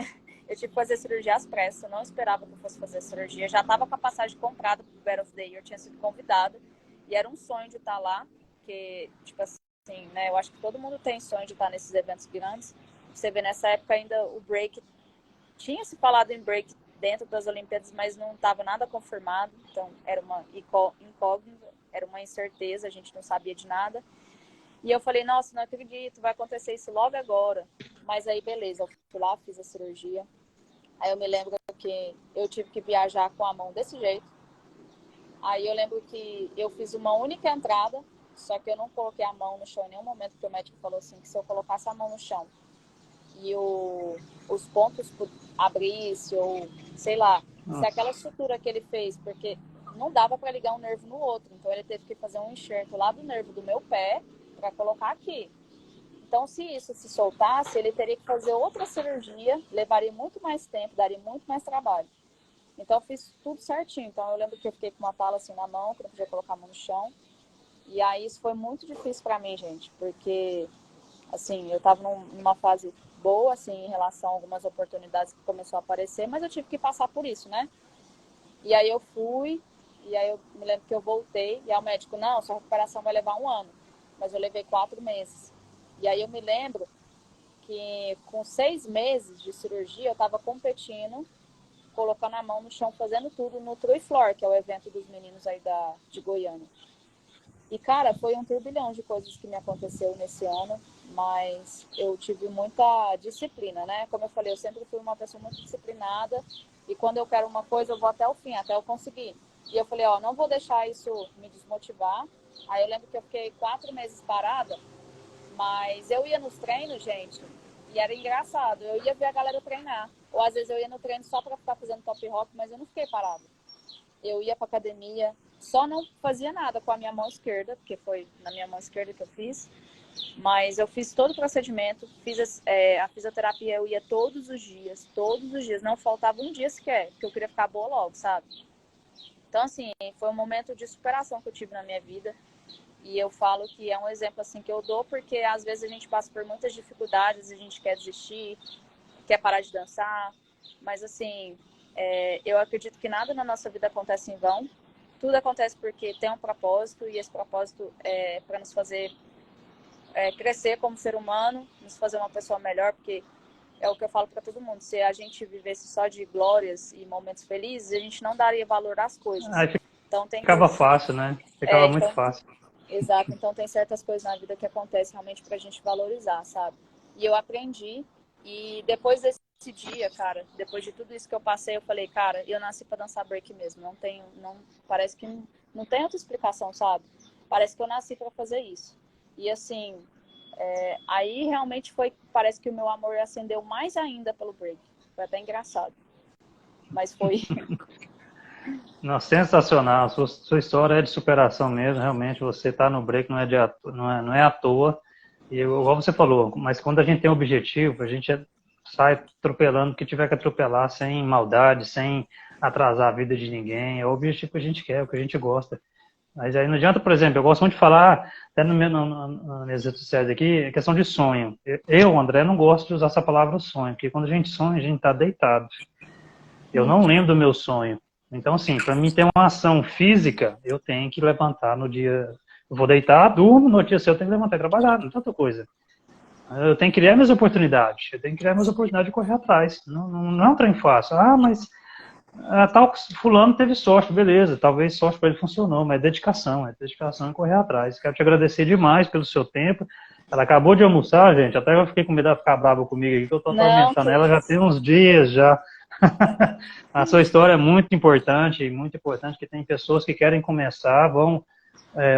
Speaker 2: eu tive que fazer cirurgia às pressas, eu não esperava que eu fosse fazer cirurgia. Já estava com a passagem comprada pro Battle of the Year, eu tinha sido convidada. E era um sonho de estar lá, porque, tipo assim, né, eu acho que todo mundo tem sonho de estar nesses eventos grandes. Você vê, nessa época ainda o break, tinha se falado em break dentro das Olimpíadas, mas não estava nada confirmado. Então, era uma incógnita, era uma incerteza, a gente não sabia de nada. E eu falei, nossa, não acredito, vai acontecer isso logo agora. Mas aí, beleza, eu fui lá, fiz a cirurgia. Aí eu me lembro que eu tive que viajar com a mão desse jeito. Aí eu lembro que eu fiz uma única entrada, só que eu não coloquei a mão no chão em nenhum momento, porque o médico falou assim, que se eu colocasse a mão no chão e os pontos abrissem, ou sei lá, se aquela sutura que ele fez, porque não dava para ligar um nervo no outro, então ele teve que fazer um enxerto lá do nervo do meu pé para colocar aqui. Então, se isso se soltasse, ele teria que fazer outra cirurgia, levaria muito mais tempo, daria muito mais trabalho. Então, eu fiz tudo certinho. Então, eu lembro que eu fiquei com uma pala assim na mão, que eu não podia colocar a mão no chão. E aí, isso foi muito difícil para mim, gente, porque, assim, eu estava numa fase boa, assim, em relação a algumas oportunidades que começou a aparecer, mas eu tive que passar por isso, né? E aí, eu fui, e aí eu me lembro que eu voltei, e aí o médico, não, sua recuperação vai levar 1 ano. Mas eu levei 4 meses. E aí eu me lembro que com 6 meses de cirurgia eu estava competindo, colocando a mão no chão, fazendo tudo no True Floor, que é o evento dos meninos aí de Goiânia. E, cara, foi um turbilhão de coisas que me aconteceu nesse ano, mas eu tive muita disciplina, né? Como eu falei, eu sempre fui uma pessoa muito disciplinada e quando eu quero uma coisa, eu vou até o fim, até eu conseguir. E eu falei, ó, não vou deixar isso me desmotivar. Aí eu lembro que eu fiquei 4 meses parada, mas eu ia nos treinos, gente, e era engraçado. Eu ia ver a galera treinar. Ou às vezes eu ia no treino só pra ficar fazendo top rock, mas eu não fiquei parada. Eu ia pra academia, só não fazia nada com a minha mão esquerda, porque foi na minha mão esquerda que eu fiz. Mas eu fiz todo o procedimento, fiz a fisioterapia, eu ia todos os dias. Não faltava um dia sequer, porque eu queria ficar boa logo, sabe? Então, assim, foi um momento de superação que eu tive na minha vida. E eu falo que é um exemplo, assim, que eu dou, porque às vezes a gente passa por muitas dificuldades, a gente quer desistir, quer parar de dançar. Mas, assim, eu acredito que nada na nossa vida acontece em vão. Tudo acontece porque tem um propósito, e esse propósito é para nos fazer crescer como ser humano, nos fazer uma pessoa melhor, porque é o que eu falo para todo mundo. Se a gente vivesse só de glórias e momentos felizes, a gente não daria valor às coisas.
Speaker 1: Aí
Speaker 2: Então tem
Speaker 1: ficava
Speaker 2: coisas.
Speaker 1: fácil, né? Ficava muito
Speaker 2: Então,
Speaker 1: fácil.
Speaker 2: exato. Então tem certas coisas na vida que acontecem realmente pra gente valorizar, sabe? E eu aprendi. E depois desse dia, cara, depois de tudo isso que eu passei, eu falei, cara, eu nasci pra dançar break mesmo. Parece que não tem outra explicação, sabe? Parece que eu nasci pra fazer isso. E assim, aí realmente parece que o meu amor acendeu mais ainda pelo break. Foi até engraçado. Mas foi.
Speaker 1: Não, sensacional. Sua história é de superação mesmo, realmente. Você está no break, não é à toa. E igual você falou, mas quando a gente tem um objetivo, a gente sai atropelando o que tiver que atropelar, sem maldade, sem atrasar a vida de ninguém. É o objetivo que a gente quer, é o que a gente gosta. Mas aí não adianta, por exemplo, eu gosto muito de falar, até nas minhas redes sociais aqui, questão de sonho. Eu, André, não gosto de usar essa palavra sonho, porque quando a gente sonha, a gente está deitado. Eu não lembro do meu sonho. Então, assim, para mim ter uma ação física, eu tenho que levantar no dia. Eu vou deitar, durmo, no dia seguinte eu tenho que levantar e trabalhar, não é tanta coisa. Eu tenho que criar minhas oportunidades. Eu tenho que criar minhas oportunidades de correr atrás. Não é um trem fácil. Ah, mas tal fulano teve sorte, beleza. Talvez sorte para ele funcionou, mas é dedicação e correr atrás. Quero te agradecer demais pelo seu tempo. Ela acabou de almoçar, gente. Até eu fiquei com medo de ficar brava comigo aqui, que eu tô
Speaker 2: Não, que
Speaker 1: atormentando ela já tem
Speaker 2: isso.
Speaker 1: uns dias já. A sua história é muito importante, que tem pessoas que querem começar, vão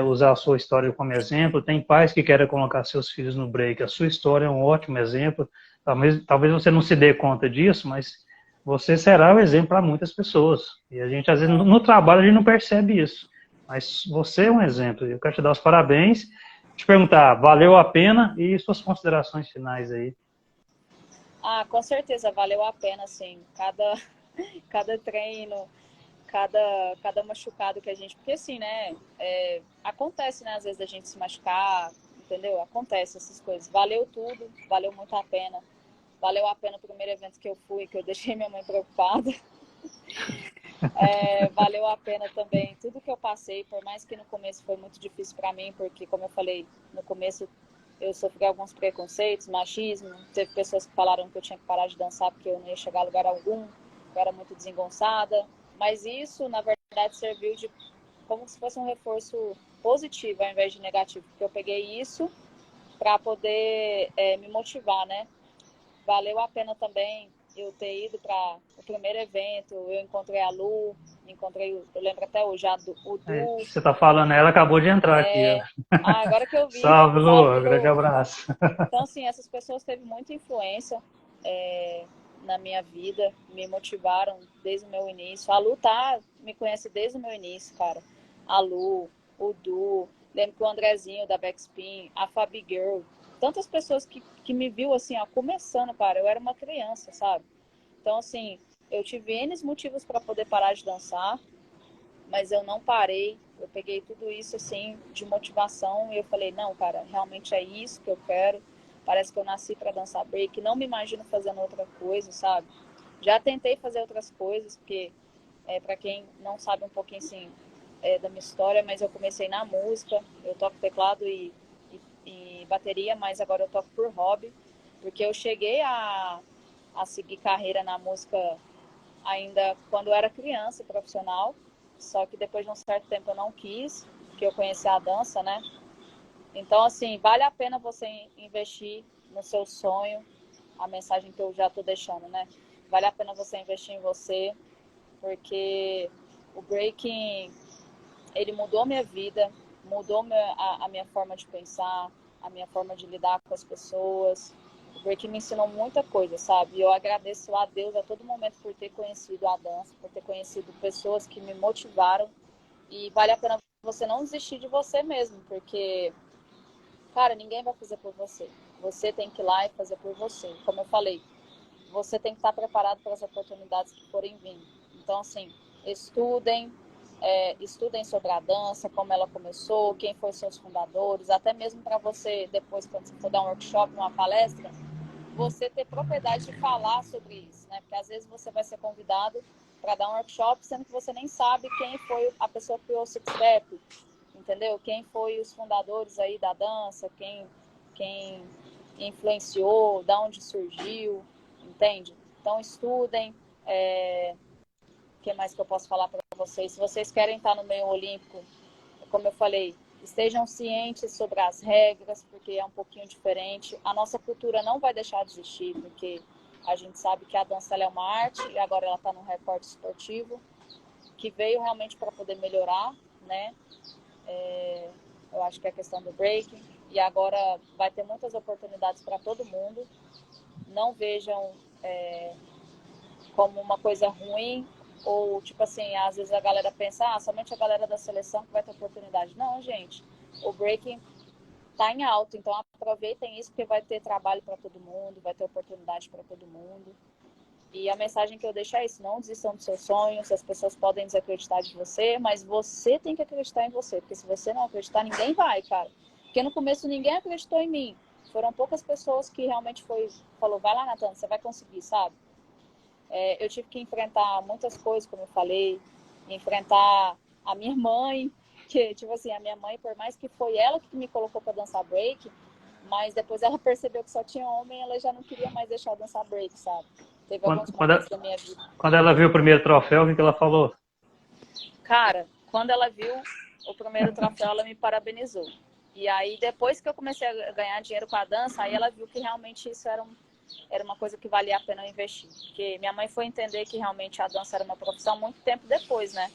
Speaker 1: usar a sua história como exemplo, tem pais que querem colocar seus filhos no break, a sua história é um ótimo exemplo, talvez você não se dê conta disso, mas você será o exemplo para muitas pessoas, e a gente às vezes no trabalho a gente não percebe isso, mas você é um exemplo, eu quero te dar os parabéns, te perguntar, valeu a pena, e suas considerações finais aí.
Speaker 2: Ah, com certeza valeu a pena, assim, cada treino, cada machucado que a gente. Porque assim, né? Acontece, né? Às vezes a gente se machucar, entendeu? Acontece essas coisas. Valeu tudo, valeu muito a pena. Valeu a pena o primeiro evento que eu fui, que eu deixei minha mãe preocupada. Valeu a pena também tudo que eu passei, por mais que no começo foi muito difícil para mim, porque, como eu falei, no começo eu sofri alguns preconceitos, machismo. Teve pessoas que falaram que eu tinha que parar de dançar porque eu não ia chegar a lugar algum, eu era muito desengonçada. Mas isso, na verdade, serviu de como se fosse um reforço positivo ao invés de negativo, porque eu peguei isso para poder me motivar, né? Valeu a pena também eu ter ido para o primeiro evento, eu encontrei a Lu, eu lembro até hoje, o Du.
Speaker 1: Você está falando, ela acabou de entrar aqui, ó.
Speaker 2: Agora que eu vi,
Speaker 1: Salve,
Speaker 2: salve
Speaker 1: Lu, grande
Speaker 2: Lu.
Speaker 1: abraço.
Speaker 2: Então, assim, essas pessoas teve muita influência na minha vida, me motivaram desde o meu início. A Lu me conhece desde o meu início, cara. A Lu, o Du, lembro que o Andrezinho da Backspin, a Fabi Girl, tantas pessoas que me viu assim, ó, começando, cara. Eu era uma criança, sabe? Então, assim, eu tive N motivos para poder parar de dançar, mas eu não parei. Eu peguei tudo isso, assim, de motivação e eu falei, não, cara, realmente é isso que eu quero. Parece que eu nasci para dançar break, não me imagino fazendo outra coisa, sabe? Já tentei fazer outras coisas, porque, para quem não sabe um pouquinho, assim, da minha história, mas eu comecei na música, eu toco teclado e bateria, mas agora eu toco por hobby, porque eu cheguei a seguir carreira na música ainda quando eu era criança, profissional, só que depois de um certo tempo eu não quis, que eu conheci a dança, né? Então, assim, vale a pena você investir no seu sonho, a mensagem que eu já tô deixando, né? Vale a pena você investir em você, porque o breaking, ele mudou minha vida, mudou a minha forma de pensar, a minha forma de lidar com as pessoas. O breaking me ensinou muita coisa, sabe? E eu agradeço a Deus a todo momento por ter conhecido a dança, por ter conhecido pessoas que me motivaram. E vale a pena você não desistir de você mesmo, porque, cara, ninguém vai fazer por você. Você tem que ir lá e fazer por você. Como eu falei, você tem que estar preparado para as oportunidades que forem vindo. Então, assim, estudem, estudem sobre a dança, como ela começou, quem foram seus fundadores, até mesmo para você, depois, quando você for dar um workshop, uma palestra, você ter propriedade de falar sobre isso, né? Porque às vezes você vai ser convidado para dar um workshop, sendo que você nem sabe quem foi a pessoa que criou o Six Step, entendeu? Quem foi os fundadores aí da dança, quem influenciou, da onde surgiu, entende? Então estudem. O que mais que eu posso falar para vocês? Se vocês querem estar no meio olímpico, como eu falei, estejam cientes sobre as regras, porque é um pouquinho diferente. A nossa cultura não vai deixar de existir, porque a gente sabe que a dança é uma arte e agora ela está num recorte esportivo, que veio realmente para poder melhorar, né? Eu acho que é a questão do breaking. E agora vai ter muitas oportunidades para todo mundo. Não vejam como uma coisa ruim, ou tipo assim, às vezes a galera pensa, somente a galera da seleção que vai ter oportunidade. Não, gente, o breaking tá em alta, então aproveitem isso porque vai ter trabalho para todo mundo, vai ter oportunidade para todo mundo. E a mensagem que eu deixo é isso, não desistam dos seus sonhos, as pessoas podem desacreditar de você, mas você tem que acreditar em você, porque se você não acreditar, ninguém vai, cara. Porque no começo ninguém acreditou em mim. Foram poucas pessoas que realmente falou, vai lá, Natana, você vai conseguir, sabe? Eu tive que enfrentar muitas coisas, como eu falei, enfrentar a minha mãe, que, tipo assim, a minha mãe, por mais que foi ela que me colocou para dançar break, mas depois ela percebeu que só tinha homem, ela já não queria mais deixar eu dançar break, sabe? Teve
Speaker 1: Quando,
Speaker 2: alguns momentos da minha vida.
Speaker 1: quando ela viu o primeiro troféu, o que ela falou?
Speaker 2: Cara, quando ela viu o primeiro troféu, ela me parabenizou. E aí, depois que eu comecei a ganhar dinheiro com a dança, aí ela viu que realmente isso era uma coisa que valia a pena investir. Porque minha mãe foi entender que realmente a dança era uma profissão muito tempo depois, né?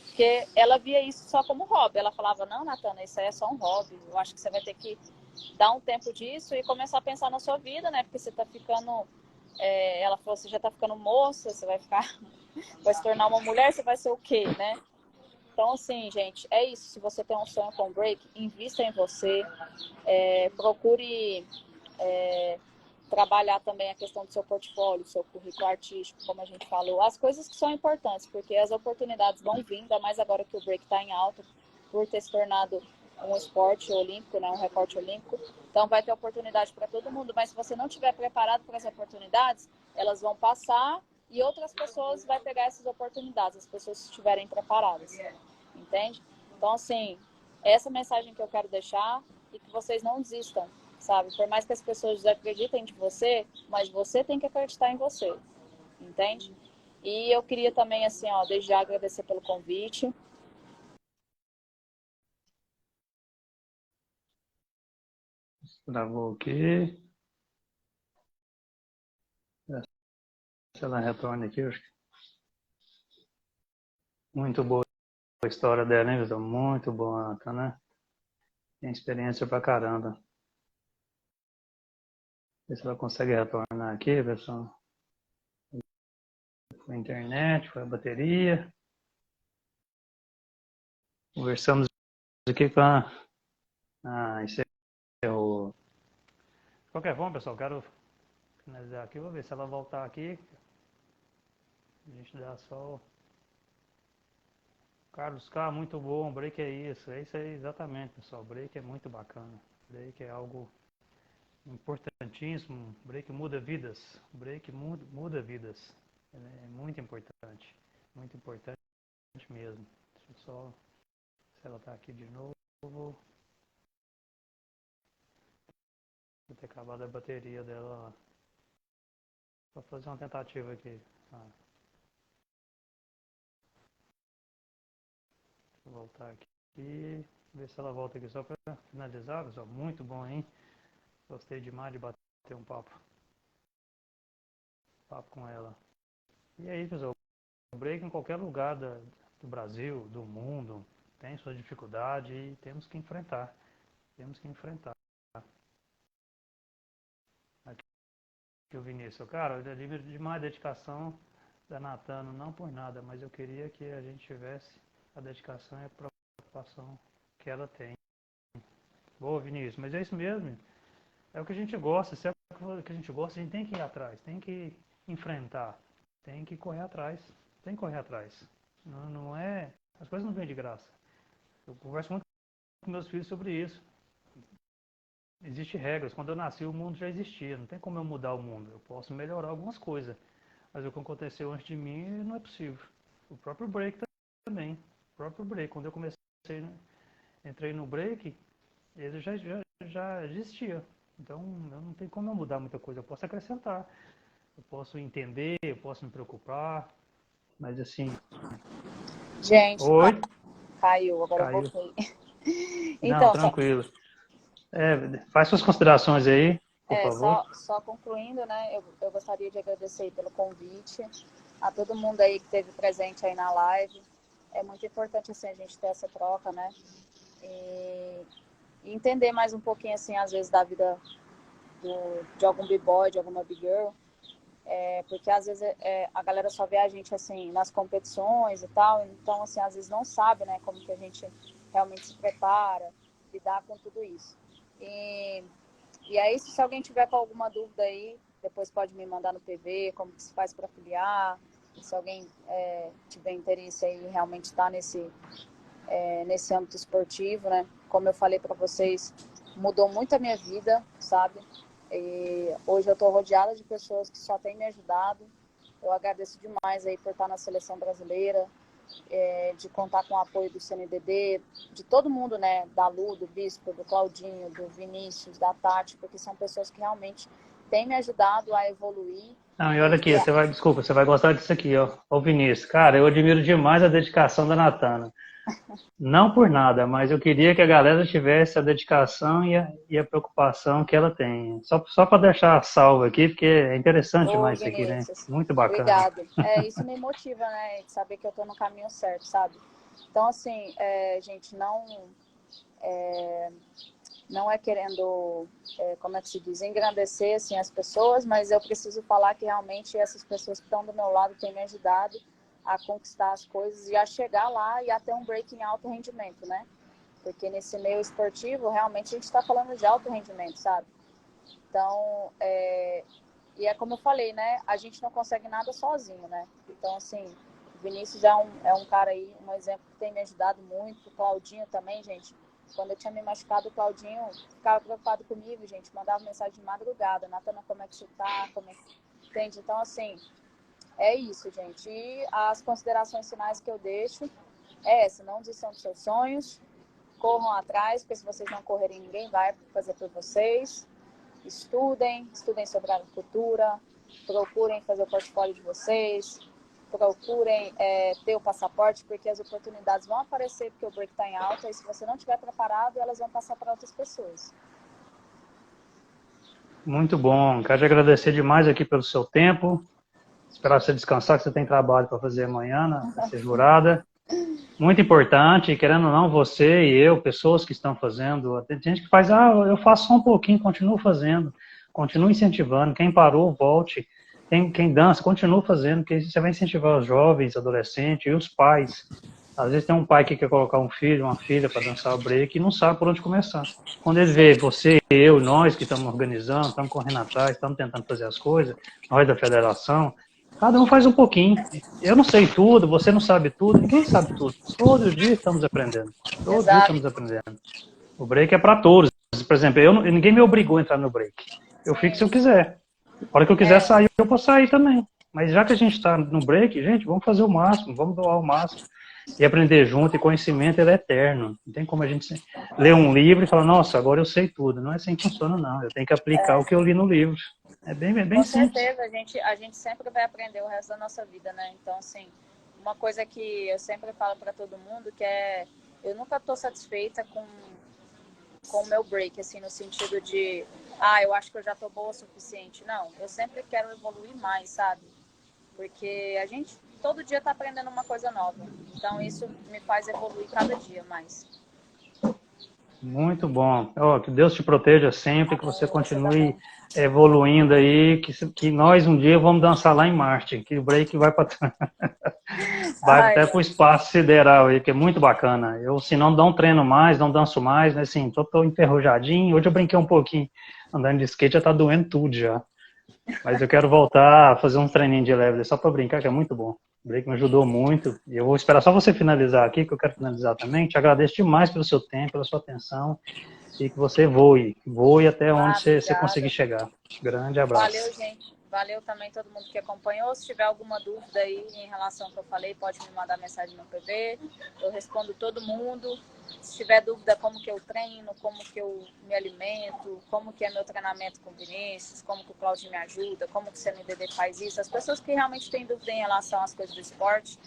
Speaker 2: Porque ela via isso só como hobby. Ela falava, não, Natana, isso aí é só um hobby. Eu acho que você vai ter que dar um tempo disso e começar a pensar na sua vida, né? Porque você tá ficando... ela falou, você já tá ficando moça, você vai ficar... vai se tornar uma mulher, você vai ser o quê, né? Então, assim, gente, é isso. Se você tem um sonho com break, invista em você. Procure trabalhar também a questão do seu portfólio, seu currículo artístico, como a gente falou. As coisas que são importantes, porque as oportunidades vão vir, ainda mais agora que o break está em alta, por ter se tornado um esporte olímpico, né, um recorte olímpico. Então, vai ter oportunidade para todo mundo. Mas se você não estiver preparado para as oportunidades, elas vão passar e outras pessoas vão pegar essas oportunidades, as pessoas que estiverem preparadas. Entende? Então, assim, essa mensagem que eu quero deixar e que vocês não desistam, sabe? Por mais que as pessoas desacreditem de você, mas você tem que acreditar em você, entende? E eu queria também, assim, ó, desde já agradecer pelo convite.
Speaker 1: Travou aqui. Se ela retorna aqui, acho que muito boa a história dela, hein, Vitor? Muito boa, tá, né? Tem experiência pra caramba. Ver se ela consegue retornar aqui, pessoal. Foi a internet, foi a bateria. Conversamos aqui com a... Ah, encerrou. De qualquer forma, pessoal, quero finalizar aqui. Vou ver se ela voltar aqui. A gente dá só... Carlos K, muito bom. Break é isso. É isso aí, exatamente, pessoal. Break é muito bacana. Break é algo importantíssimo. Break muda vidas. Break muda vidas. É muito importante. Muito importante mesmo. Deixa eu só... Se ela está aqui de novo. Vou ter acabado a bateria dela. Vou fazer uma tentativa aqui. Deixa eu voltar aqui. Ver se ela volta aqui só para finalizar, pessoal. Muito bom, hein? Gostei demais de bater um papo com ela. E aí, pessoal, o break em qualquer lugar do Brasil, do mundo, tem sua dificuldade e temos que enfrentar. Temos que enfrentar. Aqui o Vinícius, cara, eu admiro demais a dedicação da Natano, não por nada, mas eu queria que a gente tivesse a dedicação e a preocupação que ela tem. Boa, Vinícius, mas é isso mesmo. É o que a gente gosta, se é o que a gente gosta, a gente tem que ir atrás, tem que enfrentar, tem que correr atrás, tem que correr atrás. Não é, as coisas não vêm de graça. Eu converso muito com meus filhos sobre isso. Existem regras. Quando eu nasci, o mundo já existia. Não tem como eu mudar o mundo. Eu posso melhorar algumas coisas. Mas o que aconteceu antes de mim não é possível. O próprio break também. O próprio break. Quando eu comecei, entrei no break, ele já existia. Então, eu não tem como eu mudar muita coisa. Eu posso acrescentar. Eu posso entender, eu posso me preocupar. Mas assim...
Speaker 2: Gente,
Speaker 1: Oi?
Speaker 2: caiu, agora eu
Speaker 1: Caiu.
Speaker 2: voltei.
Speaker 1: Não,
Speaker 2: Então, só,
Speaker 1: tranquilo. Faz suas considerações aí, por favor.
Speaker 2: só concluindo, né? Eu gostaria de agradecer pelo convite a todo mundo aí que esteve presente aí na live. É muito importante assim a gente ter essa troca, né? E entender mais um pouquinho assim às vezes da vida de algum b-boy, de alguma big girl, porque às vezes a galera só vê a gente assim nas competições e tal, então assim às vezes não sabe, né, como que a gente realmente se prepara, lidar com tudo isso. E aí, se alguém tiver com alguma dúvida aí, depois pode me mandar no PV, como que se faz para afiliar. Se alguém tiver interesse aí realmente estar nesse âmbito esportivo, né? Como eu falei para vocês, mudou muito a minha vida, sabe? E hoje eu estou rodeada de pessoas que só têm me ajudado. Eu agradeço demais aí por estar na seleção brasileira, de contar com o apoio do CNDD, de todo mundo, né? Da Lu, do Bispo, do Claudinho, do Vinícius, da Tati, porque são pessoas que realmente têm me ajudado a evoluir.
Speaker 1: Não, e olha aqui, desculpa, você vai gostar disso aqui, ó. Ô Vinícius, cara, eu admiro demais a dedicação da Natana. Não por nada, mas eu queria que a galera tivesse a dedicação e a preocupação que ela tem. Só para deixar salvo aqui, porque é interessante
Speaker 2: Ô,
Speaker 1: demais isso aqui, né?
Speaker 2: Vinícius,
Speaker 1: Muito bacana.
Speaker 2: obrigado. Isso me motiva, né? De saber que eu estou no caminho certo, sabe? Então, assim, gente, não é querendo, como é que se diz, engrandecer assim, as pessoas, mas eu preciso falar que realmente essas pessoas que estão do meu lado têm me ajudado a conquistar as coisas e a chegar lá e até um break em alto rendimento, né? Porque nesse meio esportivo, realmente a gente está falando de alto rendimento, sabe? Então, e é como eu falei, né? A gente não consegue nada sozinho, né? Então, assim, o Vinícius é um cara aí, um exemplo que tem me ajudado muito. O Claudinho também, gente. Quando eu tinha me machucado, o Claudinho ficava preocupado comigo, gente. Mandava mensagem de madrugada. Natana, como é que você tá? Entende? Então, assim, é isso, gente. E as considerações finais que eu deixo é essa. Não desistam dos seus sonhos. Corram atrás, porque se vocês não correrem, ninguém vai fazer por vocês. Estudem sobre a agricultura, procurem fazer o portfólio de vocês, procurem ter o passaporte, porque as oportunidades vão aparecer, porque o break está em alta, e se você não estiver preparado, elas vão passar para outras pessoas.
Speaker 1: Muito bom. Quero te agradecer demais aqui pelo seu tempo. Esperar você descansar, que você tem trabalho para fazer amanhã, na ser jurada. Muito importante, querendo ou não, você e eu, pessoas que estão fazendo, tem gente que faz, eu faço só um pouquinho, continuo fazendo, continuo incentivando, quem parou, volte, quem dança, continua fazendo, porque você vai incentivar os jovens, adolescentes e os pais. Às vezes tem um pai que quer colocar um filho, uma filha para dançar o break e não sabe por onde começar. Quando ele vê você, eu, nós que estamos organizando, estamos correndo atrás, estamos tentando fazer as coisas, nós da federação, cada um faz um pouquinho. Eu não sei tudo, você não sabe tudo, ninguém sabe tudo. Todo dia estamos aprendendo. Todo dia
Speaker 2: Exato.
Speaker 1: estamos aprendendo. O break é para todos. Por exemplo, ninguém me obrigou a entrar no break. Eu fico se eu quiser. A hora que eu quiser sair, eu posso sair também. Mas já que a gente está no break, gente, vamos fazer o máximo, vamos doar o máximo. E aprender junto, e conhecimento ele é eterno. Não tem como a gente ler um livro e falar, nossa, agora eu sei tudo. Não é assim que funciona, não. Eu tenho que aplicar o que eu li no livro. É bem
Speaker 2: Com
Speaker 1: simples.
Speaker 2: certeza, a gente sempre vai aprender o resto da nossa vida, né? Então, assim, uma coisa que eu sempre falo para todo mundo que é Eu nunca estou satisfeita com o meu break, assim, no sentido de, eu acho que eu já tô boa o suficiente. Não, eu sempre quero evoluir mais, sabe? Porque a gente todo dia tá aprendendo uma coisa nova. Então isso me faz evoluir cada dia mais.
Speaker 1: Muito bom. Oh, que Deus te proteja sempre, que você
Speaker 2: Amém, você
Speaker 1: continue
Speaker 2: também.
Speaker 1: evoluindo aí, que nós um dia vamos dançar lá em Marte, que o break vai para vai
Speaker 2: Ai,
Speaker 1: até para o espaço sideral aí, que é muito bacana. Eu, se não treino mais, não danço mais, né? Assim, tô enferrujadinho. Hoje eu brinquei um pouquinho, andando de skate já tá doendo tudo já. Mas eu quero voltar a fazer um treininho de leve só para brincar, que é muito bom. O break me ajudou muito. E eu vou esperar só você finalizar aqui, que eu quero finalizar também. Te agradeço demais pelo seu tempo, pela sua atenção e que você voe até onde você conseguir
Speaker 2: obrigada.
Speaker 1: chegar. Grande abraço.
Speaker 2: Valeu, gente. Valeu também todo mundo que acompanhou. Se tiver alguma dúvida aí em relação ao que eu falei, pode me mandar mensagem no PV. Eu respondo todo mundo. Se tiver dúvida como que eu treino, como que eu me alimento, como que é meu treinamento com o Vinícius, como que o Claudio me ajuda, como que o CNDD faz isso. As pessoas que realmente têm dúvida em relação às coisas do esporte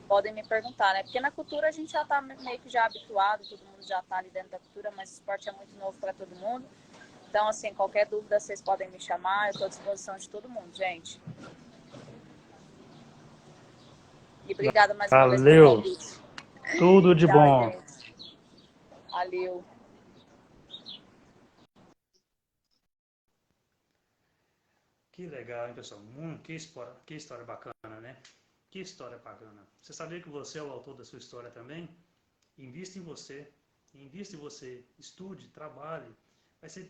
Speaker 2: podem me perguntar, né? Porque na cultura a gente já está meio que já habituado, todo mundo já está ali dentro da cultura, mas o esporte é muito novo para todo mundo. Então, assim, qualquer dúvida vocês podem me chamar, eu estou à disposição de todo mundo, gente. E obrigada mais uma vez pelo
Speaker 1: Valeu.
Speaker 2: convite.
Speaker 1: Tudo de
Speaker 2: Tchau,
Speaker 1: bom.
Speaker 2: gente. Valeu.
Speaker 1: Que legal, hein, pessoal? Que história bacana, né? Que história bacana. Você sabia que você é o autor da sua história também? Invista em você. Invista em você. Estude, trabalhe.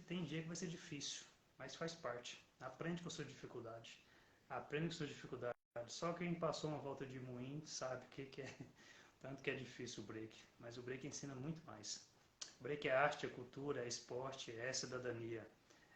Speaker 1: Tem dia que vai ser difícil, mas faz parte. Aprende com a sua dificuldade. Aprende com a sua dificuldade. Só quem passou uma volta de moinho sabe o que é. Tanto que é difícil o break. Mas o break ensina muito mais. O break é arte, é cultura, é esporte, é cidadania.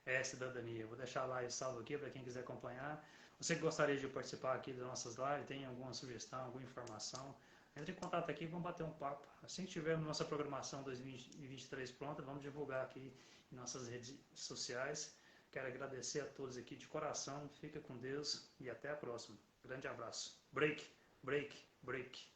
Speaker 1: É cidadania. Vou deixar lá esse salvo aqui para quem quiser acompanhar. Você que gostaria de participar aqui das nossas lives, tem alguma sugestão, alguma informação, entre em contato aqui e vamos bater um papo. Assim que tivermos nossa programação 2023 pronta, vamos divulgar aqui em nossas redes sociais. Quero agradecer a todos aqui de coração. Fica com Deus e até a próxima. Grande abraço. Break, break, break.